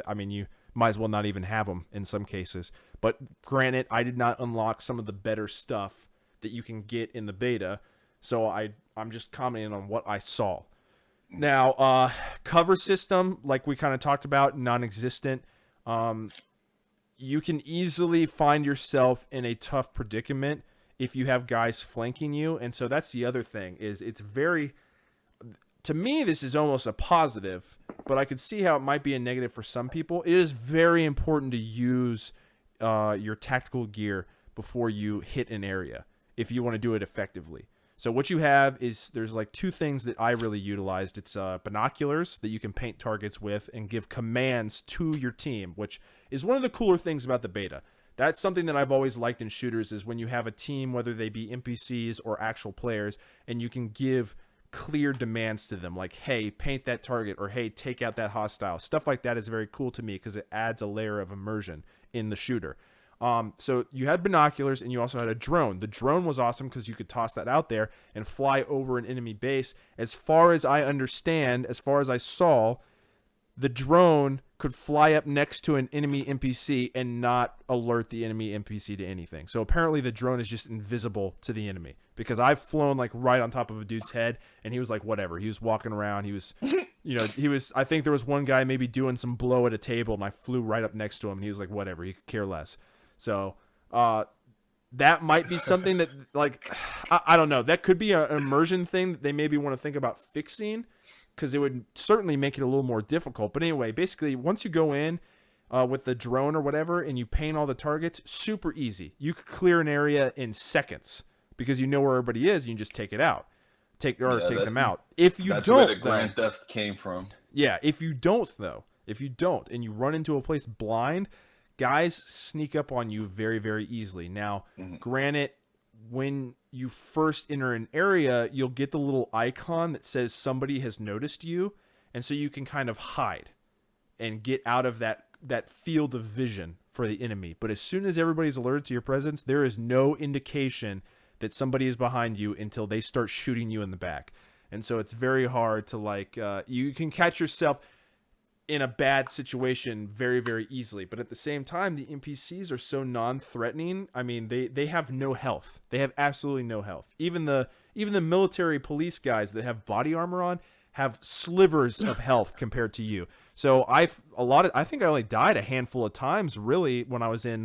I mean, you might as well not even have them in some cases. But granted, I did not unlock some of the better stuff that you can get in the beta. So I'm just commenting on what I saw. Now, cover system, like we kind of talked about, non-existent. You can easily find yourself in a tough predicament if you have guys flanking you. And so that's the other thing, is it's very, to me, this is almost a positive, but I could see how it might be a negative for some people. It is very important to use your tactical gear before you hit an area if you want to do it effectively. So what you have is, there's like two things that I really utilized. It's binoculars that you can paint targets with and give commands to your team, which is one of the cooler things about the beta. That's something that I've always liked in shooters, is when you have a team, whether they be NPCs or actual players, and you can give clear demands to them, like, hey, paint that target, or hey, take out that hostile. Stuff like that is very cool to me because it adds a layer of immersion in the shooter. So you had binoculars, and you also had a drone. The drone was awesome because you could toss that out there and fly over an enemy base. As far as I understand, as far as I saw, the drone could fly up next to an enemy NPC and not alert the enemy NPC to anything. So apparently the drone is just invisible to the enemy, because I've flown like right on top of a dude's head, and he was like, whatever. He was walking around. He was, I think there was one guy maybe doing some blow at a table, and I flew right up next to him, and he was like, whatever. He could care less. So, that might be something that, like, I don't know. That could be an immersion thing that they maybe want to think about fixing, because it would certainly make it a little more difficult. But anyway, basically, once you go in with the drone or whatever, and you paint all the targets, super easy. You could clear an area in seconds because you know where everybody is. You can just take it out, take them out. If you that's don't, where the Grand Theft came from. Yeah, if you don't, and you run into a place blind, guys sneak up on you very, very easily. Now, granted, when you first enter an area, you'll get the little icon that says somebody has noticed you, and so you can kind of hide and get out of that field of vision for the enemy. But as soon as everybody's alerted to your presence, there is no indication that somebody is behind you until they start shooting you in the back. And so it's very hard to, like, you can catch yourself in a bad situation very, very easily. But at the same time, the NPCs are so non-threatening. I mean, they have no health. They have absolutely no health. Even the military police guys that have body armor on have slivers of health compared to you. So I think I only died a handful of times really when I was in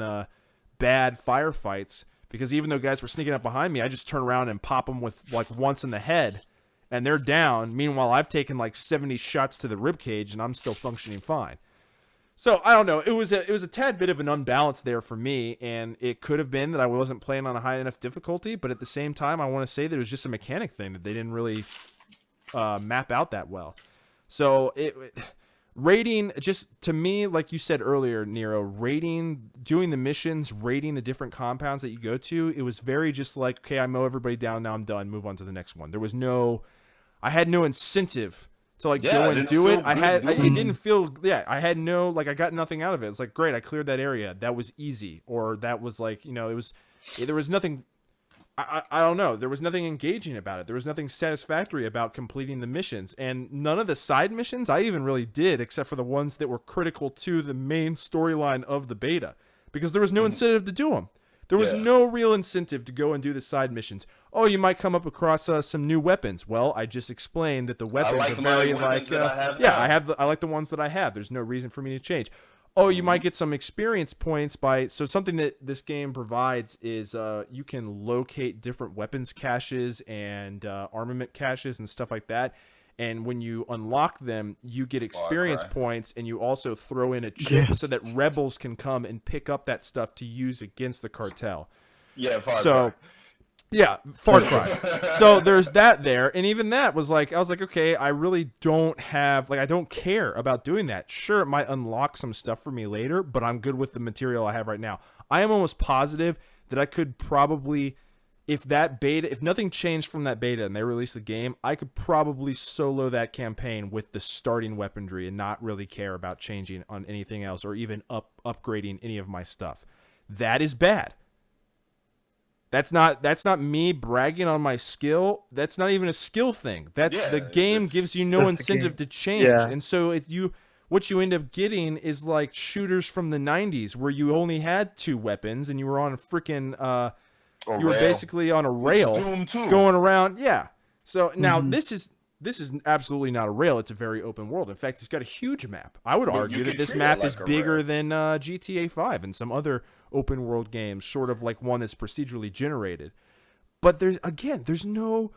bad firefights, because even though guys were sneaking up behind me, I just turn around and pop them with like once in the head, and they're down. Meanwhile, I've taken like 70 shots to the ribcage, and I'm still functioning fine. So I don't know. It was a tad bit of an unbalance there for me, and it could have been that I wasn't playing on a high enough difficulty. But at the same time, I want to say that it was just a mechanic thing that they didn't really map out that well. So rating, just to me, like you said earlier, Nero, doing the missions, rating the different compounds that you go to, it was very just like, okay, I mow everybody down, now I'm done, move on to the next one. I had no incentive to like go and do it. I had nothing out of it. It's like, great, I cleared that area. That was easy. Or that was like, there was nothing, I don't know. There was nothing engaging about it. There was nothing satisfactory about completing the missions. And none of the side missions I even really did, except for the ones that were critical to the main storyline of the beta, because there was no incentive to do them. There was no real incentive to go and do the side missions. Oh, you might come up across some new weapons. Well, I just explained that the weapons are very like, I like the ones that I have. There's no reason for me to change. Oh, you might get some experience points so something that this game provides is you can locate different weapons caches and armament caches and stuff like that. And when you unlock them, you get experience points, and you also throw in a chip so that rebels can come and pick up that stuff to use against the cartel. Yeah, Far Cry. Yeah, Far Cry. So there's that there. And even that was like, I was like, okay, I really don't I don't care about doing that. Sure, it might unlock some stuff for me later, but I'm good with the material I have right now. I am almost positive that I could probably, if nothing changed from that beta and they released the game, I could probably solo that campaign with the starting weaponry and not really care about changing on anything else or even upgrading any of my stuff. That is bad. That's not me bragging on my skill. That's not even a skill thing. The game gives you no incentive to change. Yeah. And so what you end up getting is like shooters from the 90s where you only had 2 weapons and you were on a freaking you were basically on a rail going around. Yeah. So now this is absolutely not a rail. It's a very open world. In fact, it's got a huge map. I would argue that this map is bigger than GTA 5 and some other open world games, sort of like one that's procedurally generated. But there's no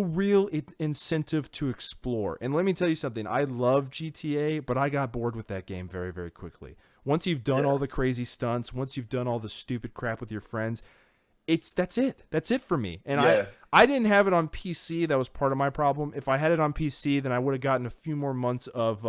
real incentive to explore. And let me tell you something. I love GTA, but I got bored with that game very, very quickly. Once you've done all the crazy stunts, once you've done all the stupid crap with your friends, that's it. That's it for me. And I didn't have it on PC. That was part of my problem. If I had it on PC, then I would have gotten a few more months of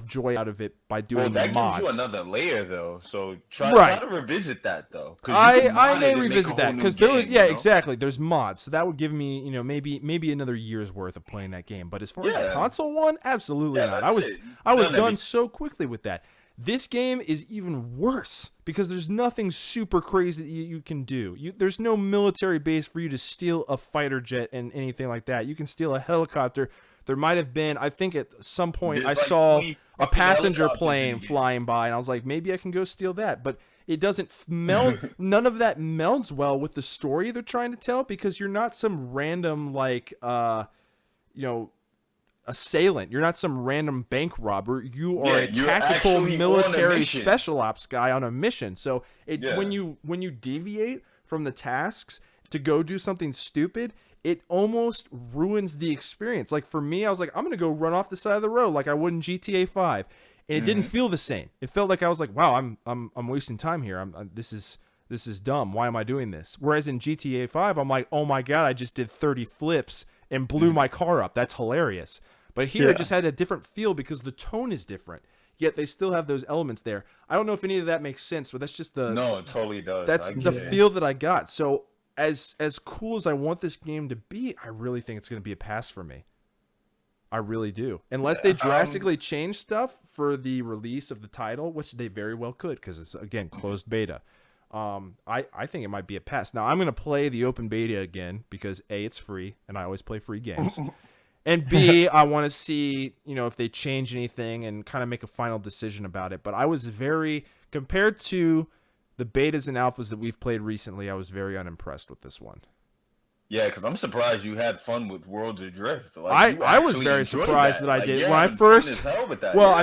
joy out of it by doing the mods. That gives you another layer, though. So try to revisit that, though. I may revisit that because there was exactly. There's mods, so that would give me maybe another year's worth of playing that game. But as far as the console one, absolutely not. I was done so quickly with that. This game is even worse because there's nothing super crazy that you can do. There's no military base for you to steal a fighter jet and anything like that. You can steal a helicopter. There might have been, I think at some point I saw a passenger plane flying by and I was like, maybe I can go steal that. But it doesn't meld. None of that melds well with the story they're trying to tell because you're not some random assailant. You're not some random bank robber. You are a tactical military special ops guy on a mission. So when you deviate from the tasks to go do something stupid, it almost ruins the experience. Like for me, I was like, I'm gonna go run off the side of the road like I would in GTA 5, and it didn't feel the same. It felt like I was like, wow, I'm wasting time here. This is dumb. Why am I doing this? Whereas in GTA 5, I'm like, oh my god, I just did 30 flips and blew my car up. That's hilarious. But here it just had a different feel because the tone is different. Yet they still have those elements there. I don't know if any of that makes sense, but that's just No, it totally does. That's the feel that I got. So as cool as I want this game to be, I really think it's going to be a pass for me. I really do. Unless they drastically change stuff for the release of the title, which they very well could because it's, again, closed beta. I think it might be a pass. Now, I'm going to play the open beta again because A, it's free, and I always play free games. And B, I want to see, if they change anything and kind of make a final decision about it. But I was compared to the betas and alphas that we've played recently, I was very unimpressed with this one. Yeah, because I'm surprised you had fun with Worlds of Drift. I was very surprised that I did. When I first... I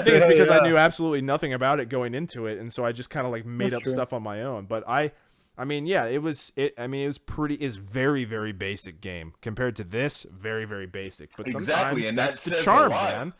think it's because I knew absolutely nothing about it going into it, and so I just kind of made up stuff on my own. But it was very, very basic game. Compared to this, very, very basic. But sometimes and that's the charm, man.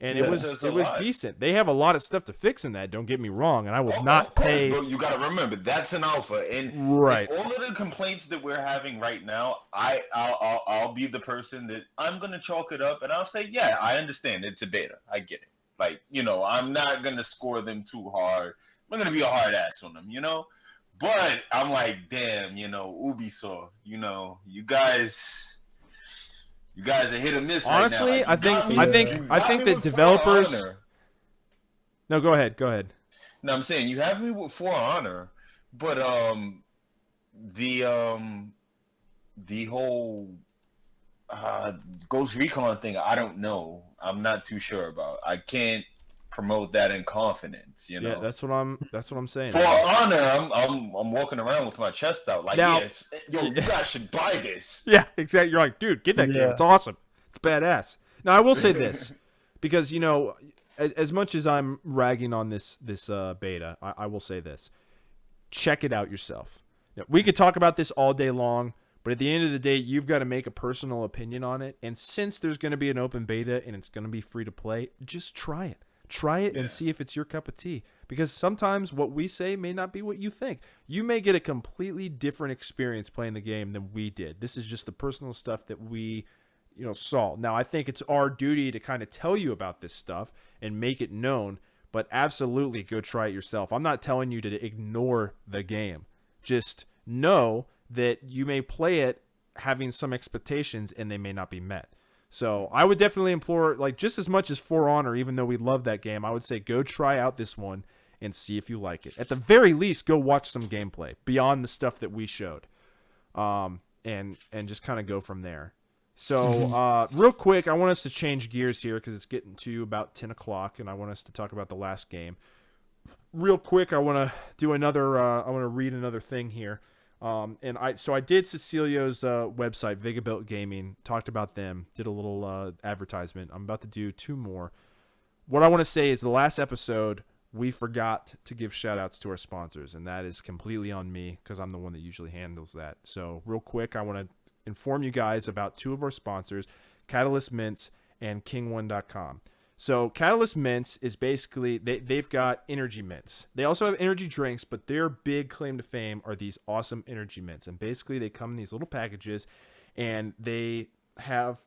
And it was decent. They have a lot of stuff to fix in that. Don't get me wrong. And I will not pay. But you got to remember that's an alpha, and all of the complaints that we're having right now, I'll be the person that I'm gonna chalk it up, and I'll say, yeah, I understand it's a beta. I get it. I'm not gonna score them too hard. I'm gonna be a hard ass on them, But I'm like, damn, Ubisoft, you guys. You guys are hit or miss. Honestly, right now. I think that developers. No, go ahead. No, I'm saying you have me with For Honor, but the whole Ghost Recon thing, I don't know. I'm not too sure about. I can't promote that in confidence, Yeah, that's what I'm saying. For Honor, I'm walking around with my chest out now, you guys should buy this. Yeah, exactly. You're like, dude, get that game. It's awesome. It's badass. Now, I will say this because as much as I'm ragging on this beta, I will say this: check it out yourself. Now, we could talk about this all day long, but at the end of the day, you've got to make a personal opinion on it. And since there's going to be an open beta and it's going to be free to play, just try it. Try it and see if it's your cup of tea. Because sometimes what we say may not be what you think. You may get a completely different experience playing the game than we did. This is just the personal stuff that we, saw. Now, I think it's our duty to kind of tell you about this stuff and make it known. But absolutely go try it yourself. I'm not telling you to ignore the game. Just know that you may play it having some expectations and they may not be met. So I would definitely implore, like, just as much as For Honor, even though we love that game, I would say go try out this one and see if you like it. At the very least, go watch some gameplay beyond the stuff that we showed, and just kind of go from there. So real quick, I want us to change gears here because it's getting to about 10 o'clock, and I want us to talk about the last game. Real quick, I want to do another. I want to read another thing here. I did Cecilio's website, Vegabuilt Gaming, talked about them, did a little advertisement. I'm about to do 2 more. What I want to say is the last episode, we forgot to give shout-outs to our sponsors, and that is completely on me because I'm the one that usually handles that. So real quick, I want to inform you guys about 2 of our sponsors, Catalyst Mints and King1.com. So Catalyst Mints is basically, they've got energy mints. They also have energy drinks, but their big claim to fame are these awesome energy mints. And basically they come in these little packages, and they have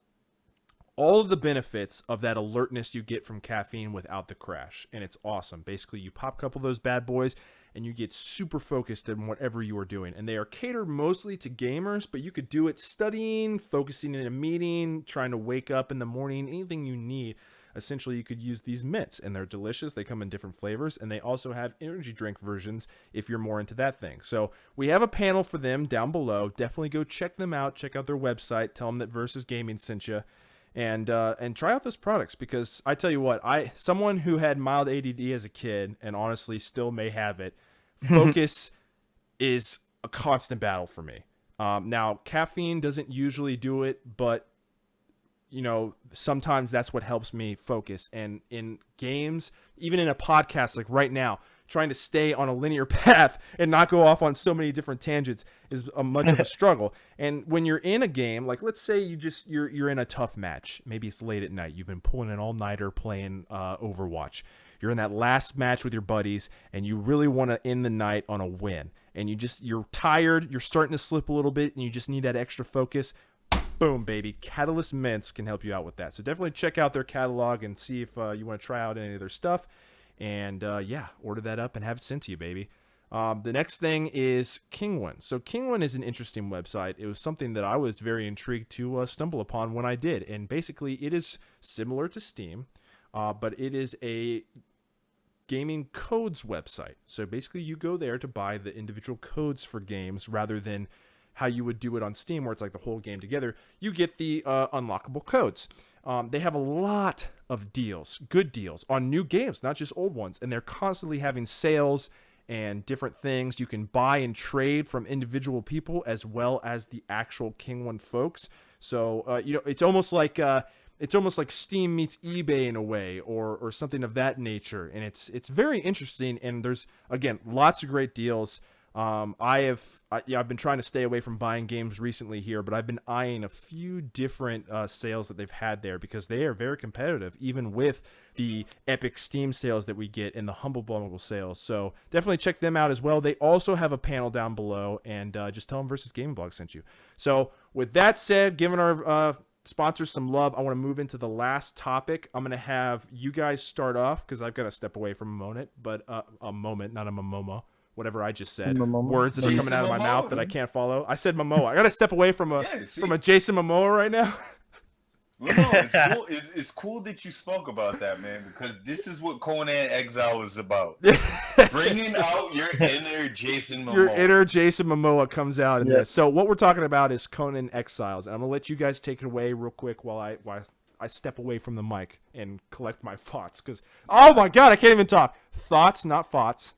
all of the benefits of that alertness you get from caffeine without the crash. And it's awesome. Basically, you pop a couple of those bad boys, and you get super focused in whatever you are doing. And they are catered mostly to gamers, but you could do it studying, focusing in a meeting, trying to wake up in the morning, anything you need. Essentially, you could use these mints, and they're delicious. They come in different flavors, and they also have energy drink versions if you're more into that thing. So we have a panel for them down below. Definitely go check them out. Check out their website. Tell them that Versus Gaming sent you, and try out those products, because I tell you what, someone who had mild ADD as a kid and honestly still may have it, focus is a constant battle for me. Now, caffeine doesn't usually do it, but sometimes that's what helps me focus. And in games, even in a podcast like right now, trying to stay on a linear path and not go off on so many different tangents is much of a struggle. And when you're in a game, like let's say you're in a tough match, maybe it's late at night, you've been pulling an all-nighter playing Overwatch. You're in that last match with your buddies, and you really want to end the night on a win. And you're tired, you're starting to slip a little bit, and you just need that extra focus. Boom, baby. Catalyst Mints can help you out with that. So definitely check out their catalog and see if you want to try out any of their stuff. And order that up and have it sent to you, baby. The next thing is King1. So King1 is an interesting website. It was something that I was very intrigued to stumble upon when I did. And basically, it is similar to Steam, but it is a gaming codes website. So basically, you go there to buy the individual codes for games rather than how you would do it on Steam, where it's like the whole game together. You get the unlockable codes. They have a lot of deals, good deals, on new games, not just old ones. And they're constantly having sales and different things. You can buy and trade from individual people as well as the actual King1 folks. So, it's almost like Steam meets eBay in a way, or something of that nature. And it's very interesting. And there's, again, lots of great deals. I've been trying to stay away from buying games recently here, but I've been eyeing a few different sales that they've had there, because they are very competitive, even with the epic Steam sales that we get and the Humble Bundle sales. So definitely check them out as well. They also have a panel down below, and just tell them Versus Gaming Blog sent you. So with that said, giving our sponsors some love, I want to move into the last topic. I'm going to have you guys start off because I've got to step away from a moment, but a moment, not a Momoa. Whatever I just said, words that are coming out of my mouth that I can't follow. I said Momoa. I got to step away from a Jason Momoa right now. Well, no, it's cool. It's cool that you spoke about that, man, because this is what Conan Exile is about. Bringing out your inner Jason Momoa. Your inner Jason Momoa comes out in this. So what we're talking about is Conan Exiles, and I'm gonna let you guys take it away real quick while I step away from the mic and collect my thoughts. Because oh my god, I can't even talk. Thoughts, not thoughts.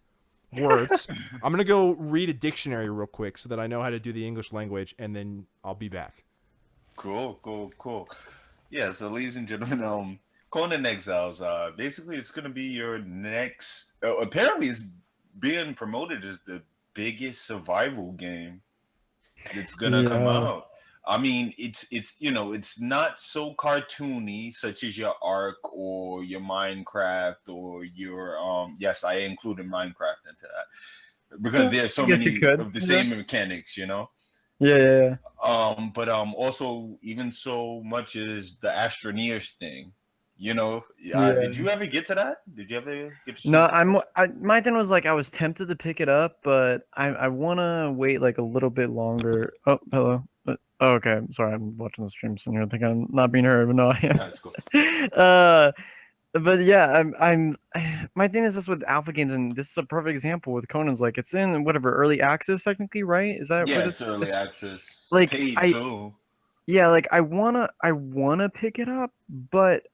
Words. I'm gonna go read a dictionary real quick so that I know how to do the English language, and then I'll be back. Cool. Yeah, so ladies and gentlemen, Conan Exiles, basically it's gonna be your next, apparently it's being promoted as the biggest survival game that's gonna come out. I mean, it's it's not so cartoony, such as your Ark or your Minecraft or your yes, I included Minecraft into that because there's so many of the same mechanics, Yeah. But also even so much as the Astroneers thing, You know, Yeah. did you ever get to that? Did you ever get to? No, my thing was like I was tempted to pick it up, but I want to wait like a little bit longer. Oh, hello. Oh, okay. Sorry, I'm watching the stream sitting here thinking I'm not being heard, but no, I am. That's cool. But yeah, I'm my thing is just with alpha games, and this is a perfect example with Conan's. Like it's in whatever early access technically, right? Is that Yeah, what it's early access. like Paid I too. yeah, like I wanna pick it up, but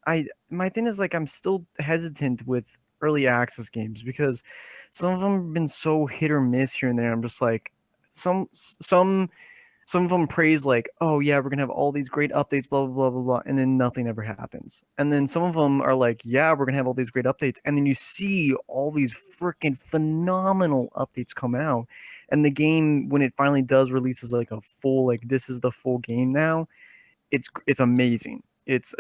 my thing is like I'm still hesitant with early access games because some of them have been so hit or miss here and there. I'm just like some of them praise like, oh yeah, we're gonna have all these great updates, blah blah blah blah blah, and then nothing ever happens. And then some of them are like, yeah, we're gonna have all these great updates, and then you see all these freaking phenomenal updates come out, and the game when it finally does releases like a full like this is the full game now, it's amazing. It's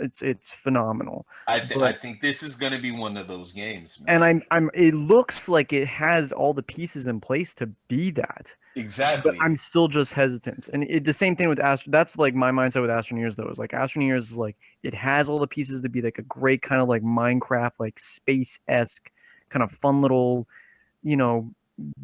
phenomenal. I But think this is gonna be one of those games, man. and I'm it looks like it has all the pieces in place to be that. Exactly. But I'm still just hesitant. And the same thing with Astro. That's like my mindset with Astroneers, though. Is like Astroneers is like it has all the pieces to be like a great kind of like Minecraft, like space-esque kind of fun little, you know,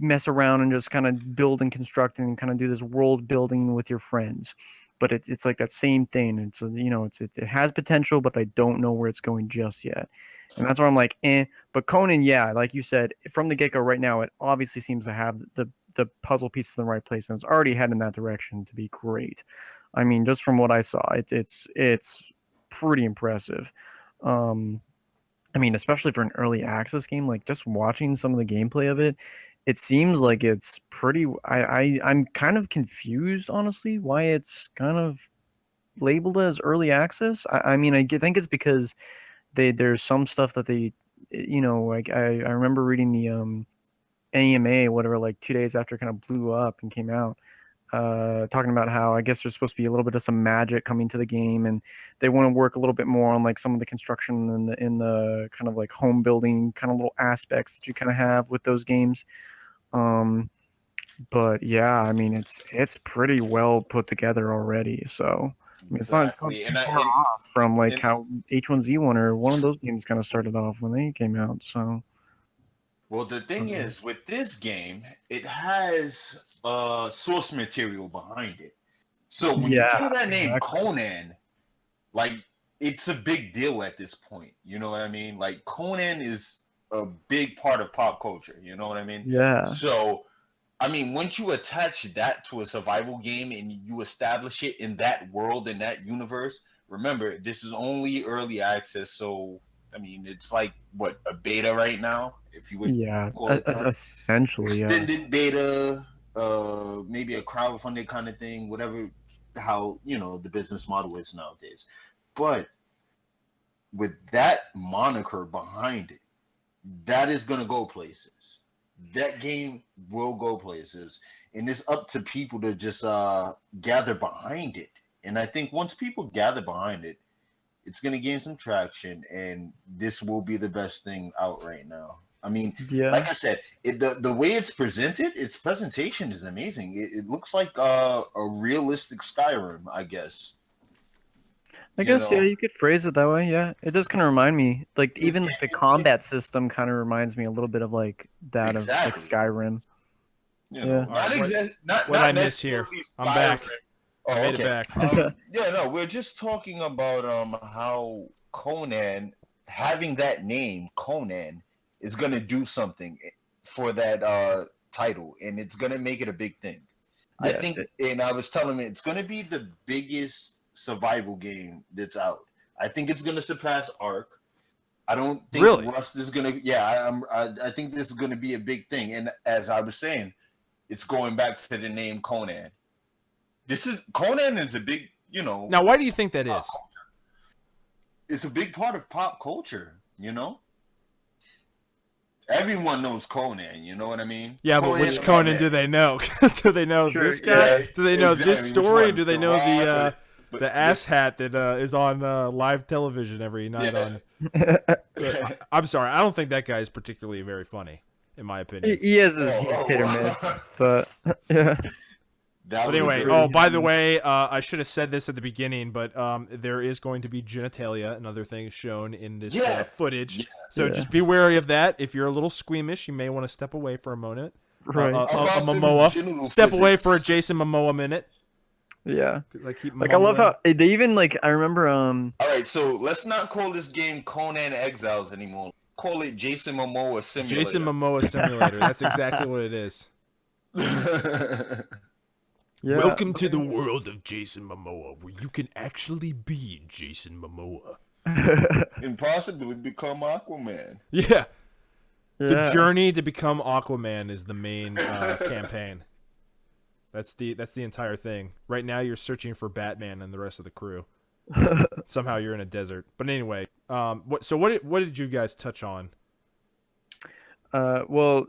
mess around and just kind of build and construct and kind of do this world building with your friends. But it's like that same thing. It's you know, it has potential, but I don't know where it's going just yet. And that's where I'm like, eh. But Conan, yeah, like you said, from the get-go right now, it obviously seems to have the puzzle pieces in the right place, and it's already heading in that direction to be great. I mean, just from what I saw, it's pretty impressive. I mean, especially for an early access game, like just watching some of the gameplay of it, it seems like it's pretty. I'm kind of confused, honestly, why it's kind of labeled as early access. I mean, think it's because there's some stuff that they, you know, like I remember reading the AMA, whatever, like 2 days after it kind of blew up and came out, talking about how I guess there's supposed to be a little bit of some magic coming to the game, and they want to work a little bit more on like some of the construction and the kind of like home building kind of little aspects that you kind of have with those games. But yeah, I mean it's pretty well put together already. So I mean, it's not Exactly. too far off from like how H1Z1 or one of those games kind of started off when they came out. So. Well, the thing is, with this game, it has source material behind it. So when you hear that name Conan, like it's a big deal at this point. You know what I mean? Like Conan is a big part of pop culture. You know what I mean? Yeah. So, I mean, once you attach that to a survival game and you establish it in that world, in that universe, remember, this is only early access. So, I mean, it's like, what, a beta right now? If you would call it that. Essentially, extended beta, maybe a crowdfunded kind of thing, whatever, how, you know, the business model is nowadays. But with that moniker behind it, that is going to go places. That game will go places, and it's up to people to just gather behind it. And I think once people gather behind it, it's going to gain some traction, and this will be the best thing out right now. I mean, like I said, the way it's presented, its presentation is amazing. It looks like a realistic Skyrim, I guess. I guess, yeah, you could phrase it that way. Yeah, it does kind of remind me, like even like the combat system kind of reminds me a little bit of like that of like Skyrim. You know, what I miss here. I'm back. Oh, I made it back. Yeah, no, we're just talking about how Conan, having that name Conan, is gonna do something for that title, and it's gonna make it a big thing. I think, and I was telling him it's gonna be the biggest survival game that's out. I think it's gonna surpass Ark. I don't think Rust is gonna. Yeah, I think this is gonna be a big thing. And as I was saying, it's going back to the name Conan. Conan is a big, you know. Now, why do you think that is? Culture. It's a big part of pop culture, you know. Everyone knows Conan, you know what I mean? Yeah, but which Conan do they know? Do they know this guy? Do they know this story? Do they know the asshat that is on live television every night on? I'm sorry, I don't think that guy is particularly very funny, in my opinion. He is his hit or miss, but yeah. That But was anyway, great. oh, by the way, I should have said this at the beginning, but there is going to be genitalia and other things shown in this Yeah. footage. Yeah. So Yeah. just be wary of that. If you're a little squeamish, you may want to step away for a moment. Right. A About them Momoa. genital Step away physics. for a Jason Momoa minute. Yeah. 'Cause I keep Like I love mumbling. how they even like I remember All right, so let's not call this game Conan Exiles anymore. Call it Jason Momoa Simulator. Jason Momoa Simulator. That's exactly what it is. yeah. Welcome to the world of Jason Momoa, where you can actually be Jason Momoa. And possibly become Aquaman. Yeah. The Yeah. journey to become Aquaman is the main campaign. That's the entire thing. Right now, you're searching for Batman and the rest of the crew. Somehow, you're in a desert. But anyway, what did you guys touch on? Well,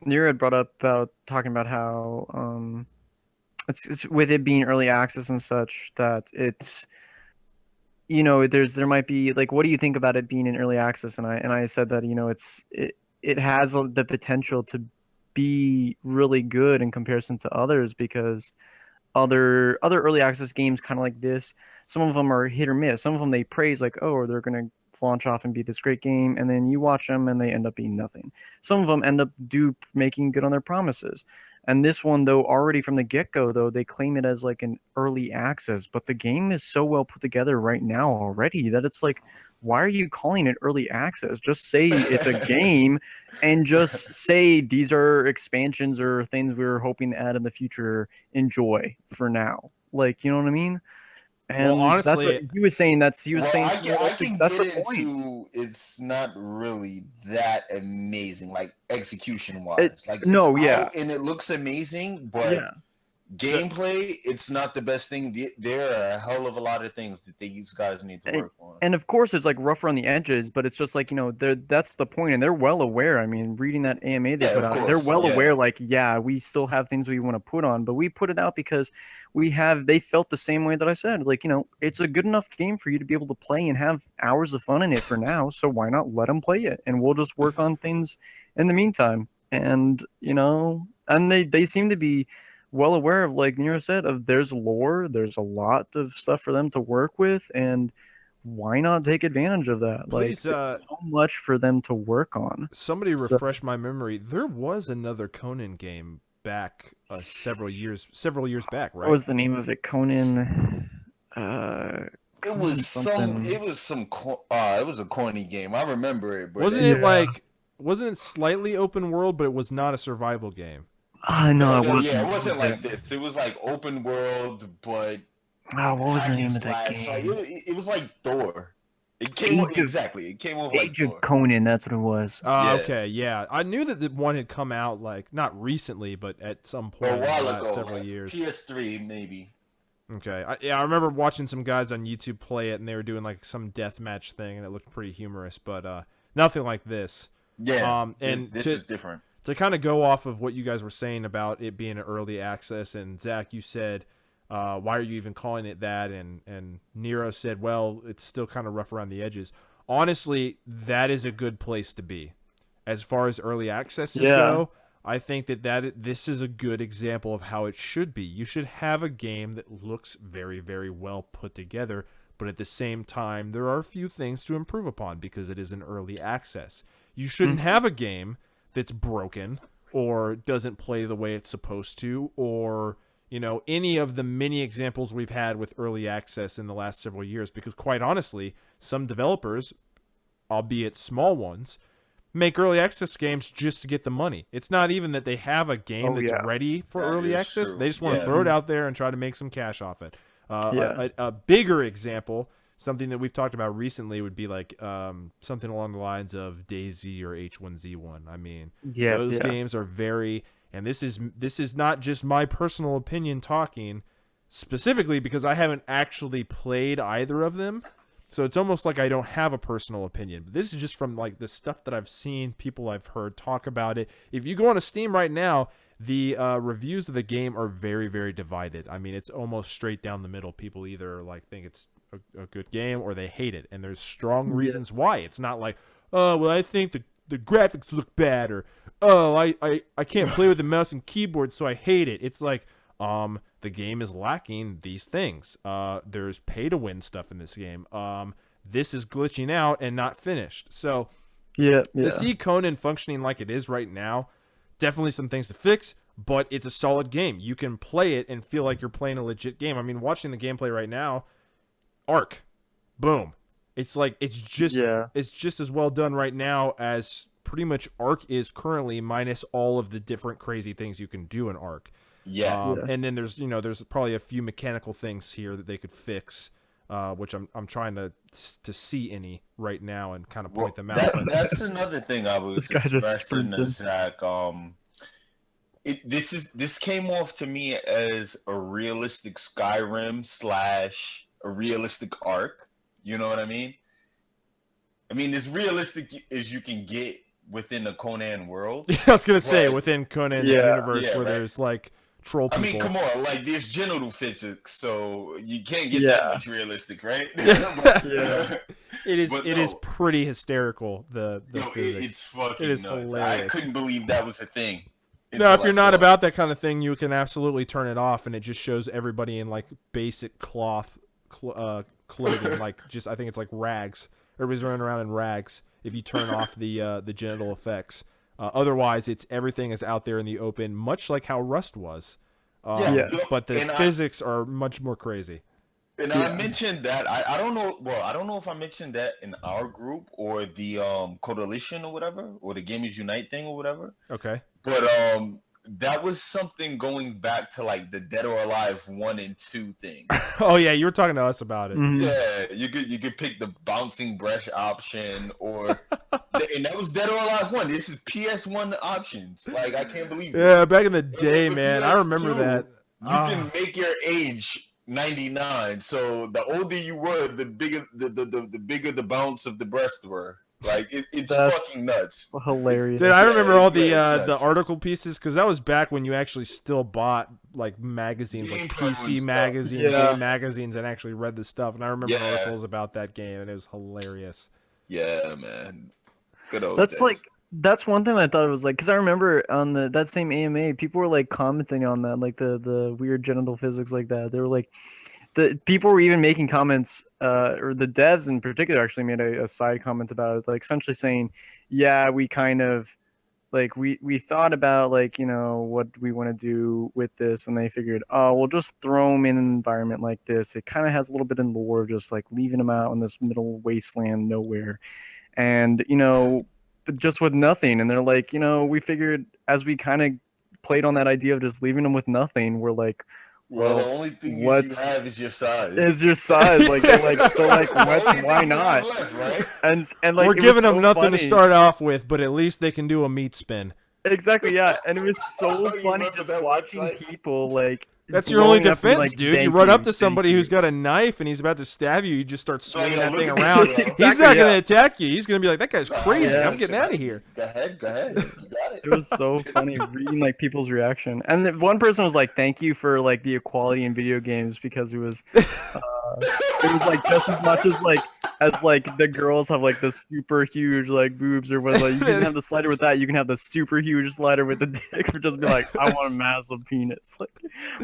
Nira had brought up about talking about how it's with it being early access and such that it's there might be like, what do you think about it being in early access? And I said that it has the potential to be really good in comparison to others, because other early access games kind of like this, some of them are hit or miss. Some of them they praise like, oh, they're gonna launch off and be this great game, and then you watch them and they end up being nothing. Some of them end up making good on their promises. And this one, though, already from the get-go, though, they claim it as like an early access, but the game is so well put together right now already that it's like, why are you calling it early access? Just say it's a game, and just say these are expansions or things we were hoping to add in the future. Enjoy for now. Like, you know what I mean? And Well, that's honestly, what he was saying. He was saying I can that's get the point. into it's not really that amazing, like execution wise. And it looks amazing, but Yeah. gameplay, it's not the best thing. There are a hell of a lot of things that these guys need to work on. And of course, it's like rough around the edges, but it's just like, that's the point, and they're well aware. I mean, reading that AMA they Yeah, put of out, they're course, well yeah. aware. Like, yeah, we still have things we want to put on, but we put it out because they felt the same way that I said. Like, it's a good enough game for you to be able to play and have hours of fun in it for now. So why not let them play it, and we'll just work on things in the meantime. And and they seem to be well aware of, like Nero said, of there's lore, there's a lot of stuff for them to work with, and why not take advantage of that? Please, Like, there's so much for them to work on. somebody refresh my memory. There was another Conan game back several years back, right? What was the name of it? Conan. It was a corny game. I remember it, but Wasn't it slightly open world, but it was not a survival game? No, it wasn't. Yeah, it wasn't like this. It was like open world, but what was the name of hack that and slash. game? It was like Thor. It came off like Age Thor. of Conan. That's what it was. Yeah. Okay, yeah. I knew that the one had come out, like, not recently, but at some point A in the while last ago, several like years. PS3 maybe. Okay. I remember watching some guys on YouTube play it, and they were doing, like, some deathmatch thing, and it looked pretty humorous, but nothing like this. Yeah, and this is different. To kind of go off of what you guys were saying about it being an early access, and Zach, you said, why are you even calling it that? And Nero said, well, it's still kind of rough around the edges. Honestly, that is a good place to be. As far as early accesses go, I think this is a good example of how it should be. You should have a game that looks very, very well put together, but at the same time, there are a few things to improve upon because it is an early access. You shouldn't have a game that's broken or doesn't play the way it's supposed to, or any of the many examples we've had with early access in the last several years, because quite honestly, some developers, albeit small ones, make early access games just to get the money. It's not even that they have a game that's ready for That early is access. true. They just want to throw it out there and try to make some cash off it. A bigger example, something that we've talked about recently, would be like something along the lines of DayZ or H1Z1. I mean, those games are very, and this is not just my personal opinion talking, specifically because I haven't actually played either of them. So it's almost like I don't have a personal opinion. But this is just from like the stuff that I've seen, people I've heard talk about it. If you go on Steam right now, the reviews of the game are very, very divided. I mean, it's almost straight down the middle. People either like think it's a good game or they hate it, and there's strong reasons why. It's not like, oh, well, I think the the graphics look bad, or oh, I can't play with the mouse and keyboard, so I hate it. It's like, the game is lacking these things. There's pay to win stuff in this game. This is glitching out and not finished. So to see Conan functioning like it is right now, definitely some things to fix, but it's a solid game. You can play it and feel like you're playing a legit game. I mean, watching the gameplay right now, Ark, boom. It's like it's just as well done right now as pretty much Ark is currently, minus all of the different crazy things you can do in Ark. And then there's probably a few mechanical things here that they could fix, which I'm trying to see any right now and kind of point them out. That's another thing I was expressing to Zach. This came off to me as a realistic Skyrim / a realistic Ark. You know what I mean? I mean, as realistic as you can get within the Conan world. I was gonna say within Conan's universe, where there's like troll people. I mean, come on, like there's genital physics, so you can't get that much realistic, right? It is pretty hysterical. The physics. It's fucking nuts. Hilarious. I couldn't believe that was a thing. No, if you're not about that kind of thing, you can absolutely turn it off, and it just shows everybody in like basic cloth clothing, like just I think it's like rags. Everybody's running around in rags. If you turn off the genital effects, otherwise everything is out there in the open, much like how Rust was. But the physics are much more crazy. And I mentioned that I don't know. Well, I don't know if I mentioned that in our group or the Coalition or whatever, or the Gamers Unite thing or whatever. Okay. But that was something going back to like the Dead or Alive 1 and 2 thing. Oh yeah, you were talking to us about it. Mm-hmm. Yeah, you could pick the bouncing brush option, or and that was Dead or Alive 1. This is PS1 options. Like I can't believe it. Yeah, back in the day, man, I remember that. You can make your age 99. So the older you were, the bigger the bigger the bounce of the breasts were. Like it's fucking nuts. Hilarious. Dude, I remember all the article pieces, because that was back when you actually still bought like magazines, like PC magazines, game magazines, and actually read the stuff. And I remember articles about that game, and it was hilarious. Yeah, man. Good old That's days. like that's one thing I thought it was like, because I remember on that same AMA, people were like commenting on that, like the weird genital physics like that. They were like, the people were even making comments, or the devs in particular actually made a side comment about it, like essentially saying, yeah, we kind of like we thought about like, you know, what we want to do with this, and they figured, oh, we'll just throw them in an environment like this. It kind of has a little bit in lore, just like leaving them out in this middle wasteland nowhere, and you know, but just with nothing. And they're like, you know, we figured as we kind of played on that idea of just leaving them with nothing, we're like, well, the only thing you have is your size. Is your size like so like why not? Left, right? And like we're giving them nothing to start off with, but at least they can do a meat spin. Exactly, yeah. And it was so funny just watching people like. That's your only defense, dude. You run up to somebody who's got a knife and he's about to stab you. You just start swinging that thing around. He's not going to attack you. He's going to be like, that guy's crazy. I'm getting out of here. Go ahead. You got it. It was so funny reading like people's reaction. And then one person was like, thank you for like the equality in video games, because it was like just as much as like the girls have like the super huge like boobs or what, like you can have the slider with that, you can have the super huge slider with the dick, for just be like, I want a massive penis. Like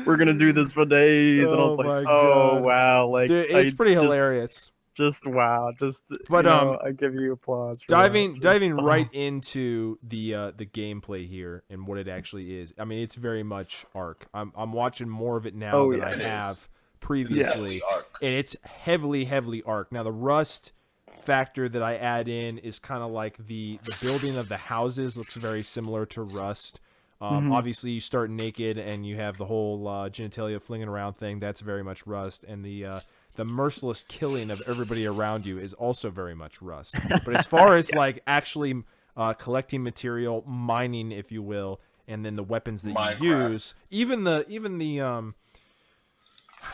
we're gonna do this for days. And I was like, oh wow, like dude, it's pretty hilarious. Just wow, but I give you applause. For diving right into the gameplay here and what it actually is. I mean, it's very much Ark. I'm watching more of it now than I have previously, and it's heavily Ark. Now the Rust factor that I add in is kind of like the building of the houses looks very similar to Rust. Obviously, you start naked and you have the whole genitalia flinging around thing. That's very much Rust, and the merciless killing of everybody around you is also very much Rust. But as far as like actually collecting material, mining, if you will, and then the weapons that you use, even the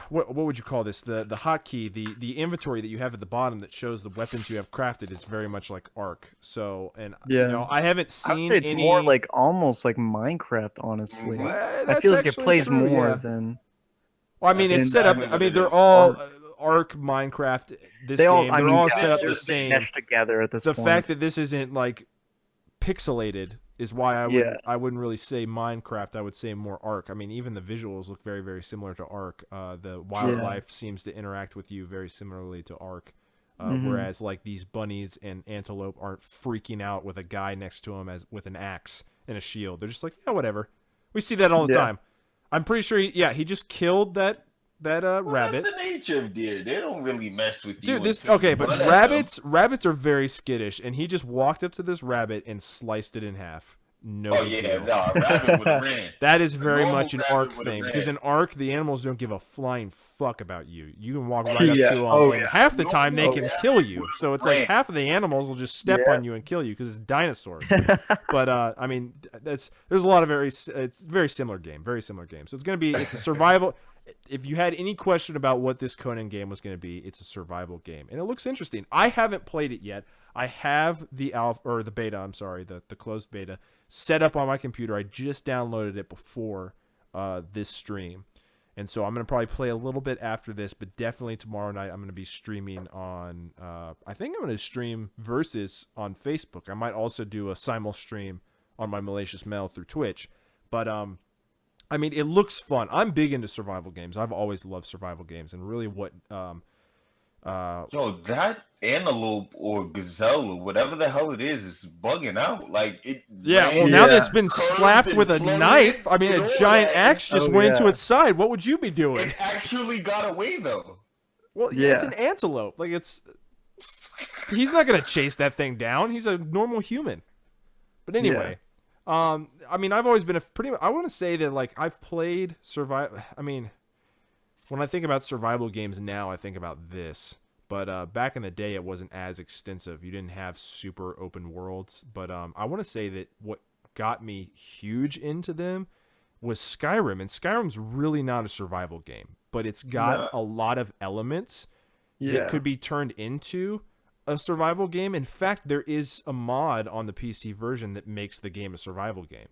what would you call this? The hotkey, the inventory that you have at the bottom that shows the weapons you have crafted is very much like Ark. So, and you know, I haven't seen it's any. More like almost like Minecraft, honestly. Well, I feel like it plays true, more than. Well, I mean, it's set up. I mean, they're all Ark, Minecraft. They're all set up the same. Meshed together at this point. The fact that this isn't like pixelated is why I wouldn't really say Minecraft. I would say more Ark. I mean, even the visuals look very, very similar to Ark. The wildlife seems to interact with you very similarly to Ark. Whereas like these bunnies and antelope aren't freaking out with a guy next to them with an axe and a shield. They're just like, yeah, whatever. We see that all the time. I'm pretty sure he just killed that rabbit. That's the nature of deer. They don't really mess with you. Dude, but rabbits are very skittish, and he just walked up to this rabbit and sliced it in half. Rabbit would have ran. That is very much an Ark thing, because in Ark, the animals don't give a flying fuck about you. You can walk right up to them, and half the time they can kill you. So it's like half of the animals will just step on you and kill you because it's dinosaurs. But I mean, there's a lot of it's very similar game, So it's a survival. If you had any question about what this Conan game was going to be, it's a survival game, and it looks interesting. I haven't played it yet. I have the beta. I'm sorry, the closed beta set up on my computer. I just downloaded it before this stream, and so I'm going to probably play a little bit after this, but definitely tomorrow night I'm going to be streaming on. I think I'm going to stream Versus on Facebook. I might also do a simul stream on my Malicious Mel through Twitch, but I mean, it looks fun. I'm big into survival games. I've always loved survival games, and really what that antelope or gazelle or whatever the hell it is bugging out. Like it. Yeah, well, now that it's been slapped with a knife, I mean, a giant axe just went into its side. What would you be doing? It actually got away though. Well, yeah, it's an antelope. Like he's not gonna chase that thing down. He's a normal human. But anyway. I mean, I've always been I want to say that, like, I've played survival. I mean, when I think about survival games now, I think about this. But back in the day, it wasn't as extensive. You didn't have super open worlds. But I want to say that what got me huge into them was Skyrim. And Skyrim's really not a survival game, but it's got a lot of elements that could be turned into a survival game. In fact, there is a mod on the PC version that makes the game a survival game,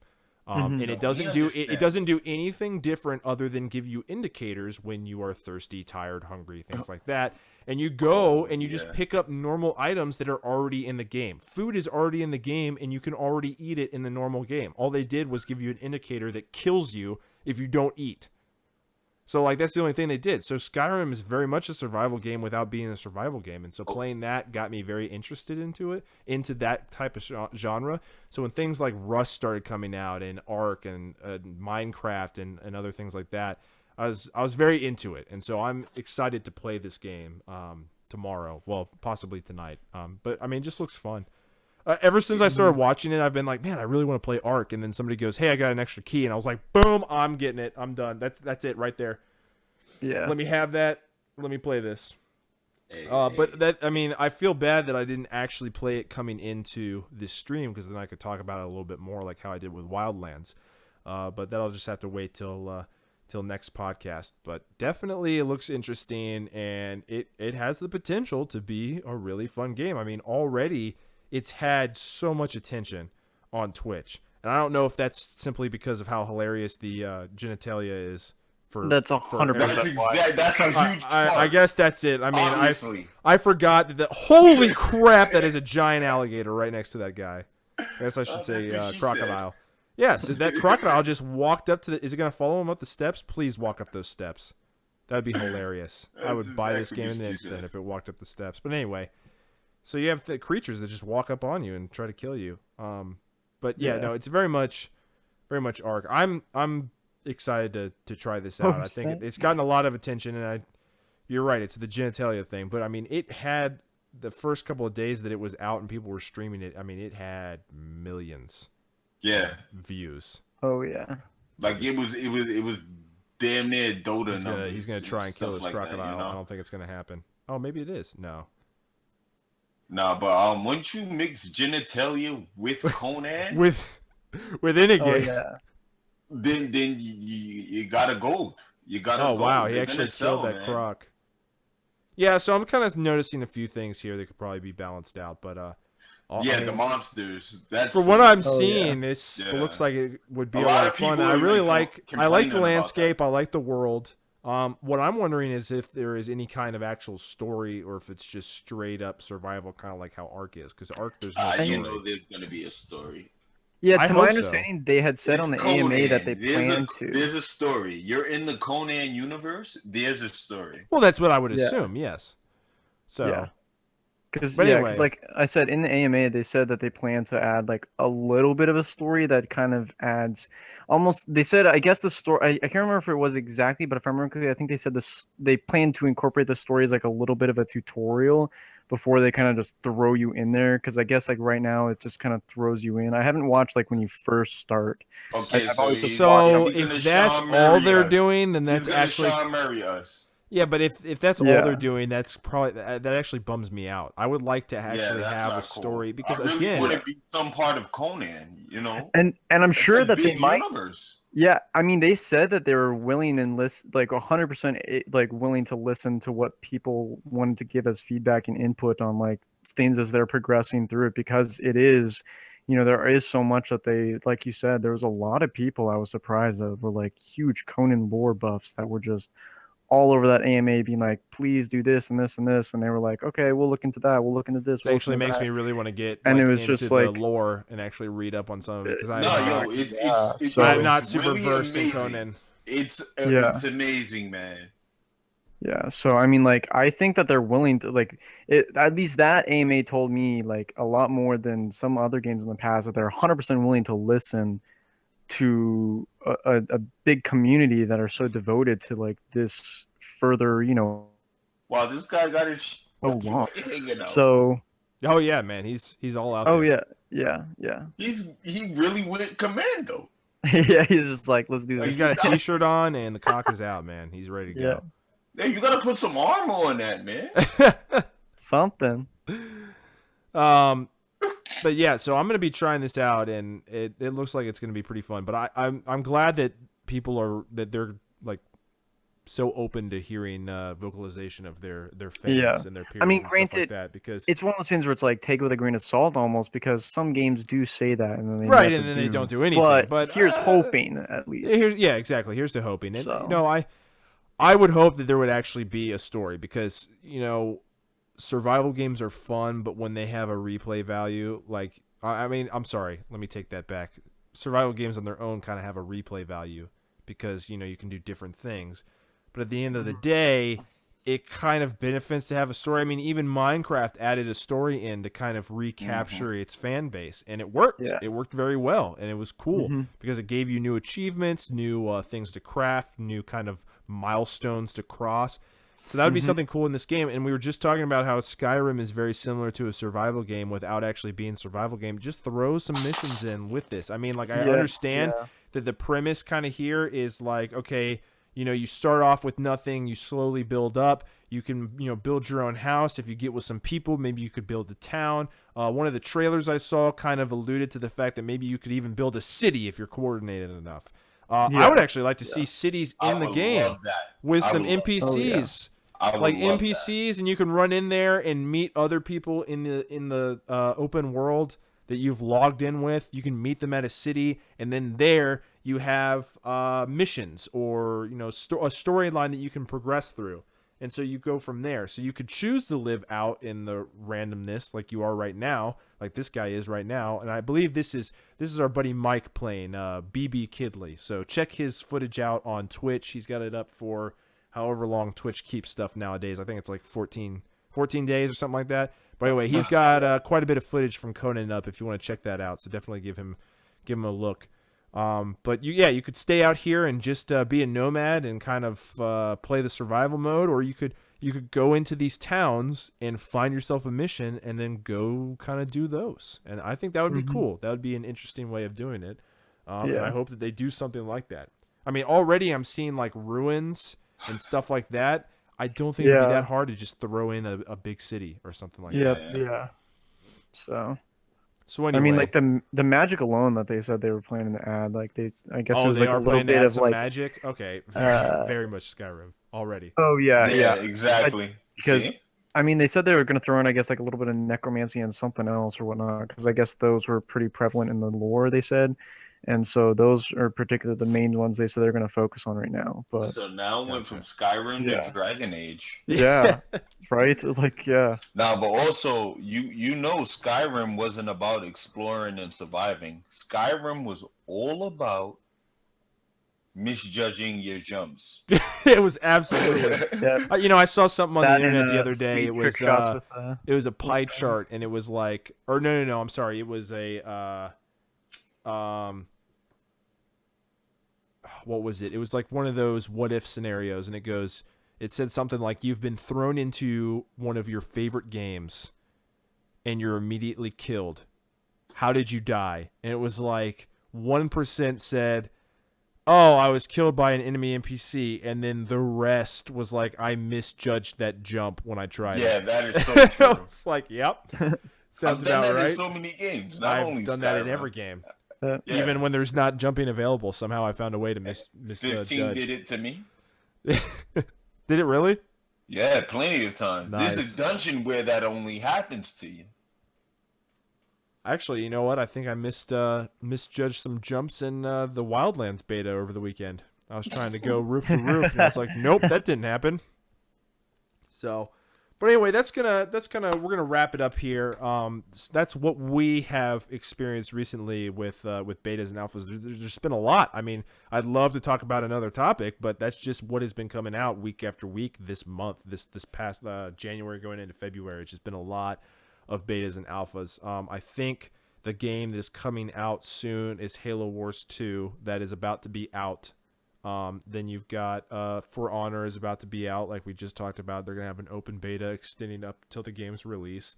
and it doesn't do anything different other than give you indicators when you are thirsty, tired, hungry, things like that. And you go and you just pick up normal items that are already in the game. Food is already in the game, and you can already eat it in the normal game. All they did was give you an indicator that kills you if you don't eat. So, like, that's the only thing they did. So Skyrim is very much a survival game without being a survival game. And so playing that got me very interested into that type of genre. So when things like Rust started coming out and Ark and Minecraft and other things like that, I was very into it. And so I'm excited to play this game tomorrow. Well, possibly tonight. But, I mean, it just looks fun. Ever since I started watching it, I've been like, man, I really want to play Ark. And then somebody goes, hey, I got an extra key. And I was like, boom, I'm getting it. I'm done. That's it right there. Yeah. Let me have that. Let me play this. But I mean, I feel bad that I didn't actually play it coming into this stream, because then I could talk about it a little bit more, like how I did with Wildlands. But that'll just have to wait till next podcast. But definitely it looks interesting, and it has the potential to be a really fun game. I mean, already it's had so much attention on Twitch, and I don't know if that's simply because of how hilarious the genitalia is. That's 100%. That's a huge. I guess that's it. I mean, I forgot that. Holy crap! That is a giant alligator right next to that guy. I guess I should say crocodile. Yeah, so that crocodile just walked up to the. Is it gonna follow him up the steps? Please walk up those steps. That'd be hilarious. I would buy this game in an instant if it walked up the steps. But anyway. So you have the creatures that just walk up on you and try to kill you. But no, it's very much Ark. I'm excited to try this out. I think it's gotten a lot of attention, and you're right, it's the genitalia thing. But I mean, it had the first couple of days that it was out and people were streaming it. I mean, it had millions. Of views. Oh yeah. Like it was damn near Dota. He's gonna try and kill this crocodile. I don't think it's gonna happen. Oh, maybe it is. No. Nah, but once you mix genitalia with Conan, with any game, then you gotta gold. You gotta. Oh wow, he actually killed that croc. Yeah, so I'm kind of noticing a few things here that could probably be balanced out, but the monsters. That's for what I'm seeing. This looks like it would be a lot of fun. I really like the landscape. I like the world. What I'm wondering is if there is any kind of actual story, or if it's just straight up survival, kind of like how Ark is. Because Ark, there's no story. You know, there's gonna be a story. Yeah, I to my hope so. understanding, they had said It's on the AMA that they Conan. plan to. There's a story. You're in the Conan universe. There's a story. Well, that's what I would Yeah. assume. Yes. So. Yeah. Because But anyway. like I said in the AMA, they said that they plan to add like a little bit of a story that kind of adds almost. They said, I guess the story. I can't remember if it was exactly, but if I remember correctly, I think they said this. They plan to incorporate the story as like a little bit of a tutorial before they kind of just throw you in there. Because I guess like right now it just kind of throws you in. I haven't watched like when you first start. Okay, I've always just So he's gonna if that's Sean all Murray they're us. doing, then that's He's gonna actually Sean Murray us. yeah. But if that's all Yeah. they're doing, that's probably that actually bums me out. I would like to actually that's have a not cool. story because I really again, want to be some part of Conan. You know, And I'm It's sure a that they big might. universe. Yeah, I mean, they said that they were willing and like 100% like willing to listen to what people wanted to give as feedback and input on like things as they're progressing through it because it is, there is so much that they, like you said, there was a lot of people I was surprised that were like huge Conan lore buffs that were just all over that AMA being like, please do this and this and this, and they were like, okay, we'll look into that, we'll look into this. it actually makes me really want to get And like, it was into just the like- lore and actually read up on some of it because so I'm it's not super really versed in amazing. Conan. It's amazing, man. Yeah, so I mean, like, I think that they're willing to, like, at least that AMA told me, like, a lot more than some other games in the past, that they're 100% willing to listen to a big community that are so devoted to, like, this further, Wow, this guy got his long. hanging out. So, Oh yeah, man, he's all out. oh, there. yeah. he really went commando. Yeah, he's just like, let's do He's this. got a t-shirt on and the cock is out, man. He's ready to go. Hey, you gotta put some armor on that, man. Something. But yeah, so I'm gonna be trying this out, and it looks like it's gonna be pretty fun. But I'm glad that they're like so open to hearing vocalization of their fans Yeah. and their peers. I mean, and granted, stuff like that because It's one of those things where it's like, take it with a grain of salt almost, because some games do say that, and then they right, never and then they don't do anything. But here's hoping, at least. Yeah, exactly. Here's to hoping. And So. I would hope that there would actually be a story because survival games are fun, but when they have a replay value, like I mean, I'm sorry, let me take that back. Survival games on their own kind of have a replay value because you can do different things, but at the end of the day, it kind of benefits to have a story. I mean, even Minecraft added a story in to kind of recapture its fan base, and it worked. Yeah. It worked very well, and it was cool Mhm. because it gave you new achievements, new things to craft, new kind of milestones to cross. So that would be something cool in this game. And we were just talking about how Skyrim is very similar to a survival game without actually being a survival game. Just throw some missions in with this. I mean, like, I understand that the premise kind of here is like, okay, you start off with nothing, you slowly build up. You can, build your own house. If you get with some people, maybe you could build a town. One of the trailers I saw kind of alluded to the fact that maybe you could even build a city if you're coordinated enough. I would actually like to see cities in the game with some NPCs. Like NPCs, and you can run in there and meet other people in the open world that you've logged in with. You can meet them at a city, and then there you have missions or a storyline that you can progress through, and so you go from there. So you could choose to live out in the randomness like you are right now, like this guy is right now. And I believe this is our buddy Mike playing BB Kidley. So check his footage out on Twitch. He's got it up for however long Twitch keeps stuff nowadays. I think it's like 14 days or something like that. But anyway, he's got quite a bit of footage from Conan up if you want to check that out. So definitely give him a look. But you could stay out here and just be a nomad and kind of play the survival mode, or you could go into these towns and find yourself a mission and then go kind of do those. And I think that would be cool. That would be an interesting way of doing it. And I hope that they do something like that. I mean, already I'm seeing like ruins and stuff like that. I don't think it'd be that hard to just throw in a big city or something like that. Yeah. So anyway, I mean, like the magic alone that they said they were planning to add, like I guess it was they like are a little planning to bit add of some like magic. Okay, very much Skyrim already. Oh yeah. Exactly. Because See? I mean, they said they were going to throw in, I guess, like a little bit of necromancy and something else or whatnot, because I guess those were pretty prevalent in the lore. They said, And so those are particularly the main ones they said they're going to focus on right now. But So now it went from Skyrim Yeah. to Dragon Age. yeah, right? Like, yeah. Now, but also you know Skyrim wasn't about exploring and surviving. Skyrim was all about misjudging your jumps. It was absolutely. Yeah. You know, I saw something on That the internet and, the other day. sweet It trick was shots with, it was a pie chart, and it was like, or no, I'm sorry, it was a what was it? It was like one of those what if scenarios, and it said something like, you've been thrown into one of your favorite games, and you're immediately killed. How did you die? And it was like 1% said, oh, I was killed by an enemy NPC, and then the rest was like, I misjudged that jump when I tried Yeah, it. that is so true. It's like, yep. I've Sounds done about that right. in so many games. Not I've only done that in Skyrim. every game. Yeah. Even when there's not jumping available, somehow I found a way to 15 misjudge. did it to me. Did it really? Yeah, plenty of times. Nice. This is dungeon where that only happens to you. Actually, you know what? I think I misjudged some jumps in the Wildlands beta over the weekend. I was trying to go roof to roof, and I was like, nope, that didn't happen. So, but anyway, we're gonna wrap it up here. That's what we have experienced recently with betas and alphas. There's just been a lot. I mean, I'd love to talk about another topic, but that's just what has been coming out week after week this month, this past January going into February. It's just been a lot of betas and alphas. I think the game that is coming out soon is Halo Wars 2, that is about to be out. Then you've got For Honor is about to be out, like we just talked about. They're going to have an open beta extending up till the game's release.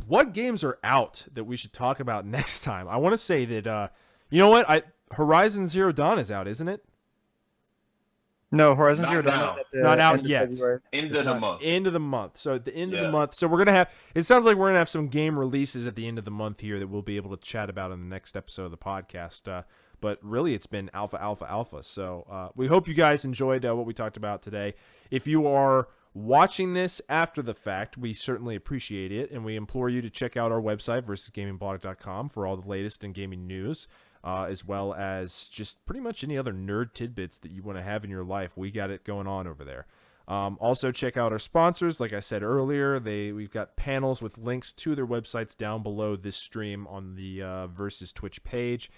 What games are out that we should talk about next time? I want to say that, you know what? Horizon Zero Dawn is out, isn't it? No, Horizon Not Zero Dawn now. is at the Not out end of yet. February. End It's of the not- month. End of the month. So at the end of the Yeah. month. So we're going to have, it sounds like we're going to have some game releases at the end of the month here that we'll be able to chat about in the next episode of the podcast. But really, it's been alpha. So we hope you guys enjoyed what we talked about today. If you are watching this after the fact, we certainly appreciate it. And we implore you to check out our website, versusgamingblog.com, for all the latest in gaming news. As well as just pretty much any other nerd tidbits that you want to have in your life. We got it going on over there. Also, check out our sponsors. Like I said earlier, we've got panels with links to their websites down below this stream on the Versus Twitch page.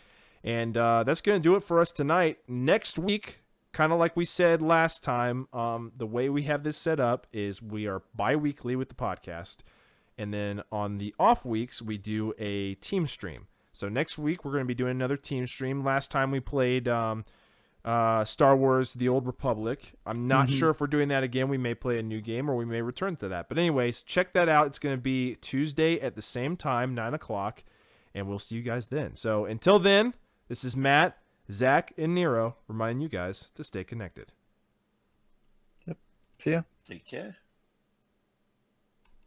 And that's going to do it for us tonight. Next week, kind of like we said last time, the way we have this set up is we are bi-weekly with the podcast. And then on the off weeks, we do a team stream. So next week, we're going to be doing another team stream. Last time we played Star Wars The Old Republic. I'm not sure if we're doing that again. We may play a new game or we may return to that. But anyways, check that out. It's going to be Tuesday at the same time, 9 o'clock. And we'll see you guys then. So until then, this is Matt, Zach, and Nero reminding you guys to stay connected. See ya. Take care.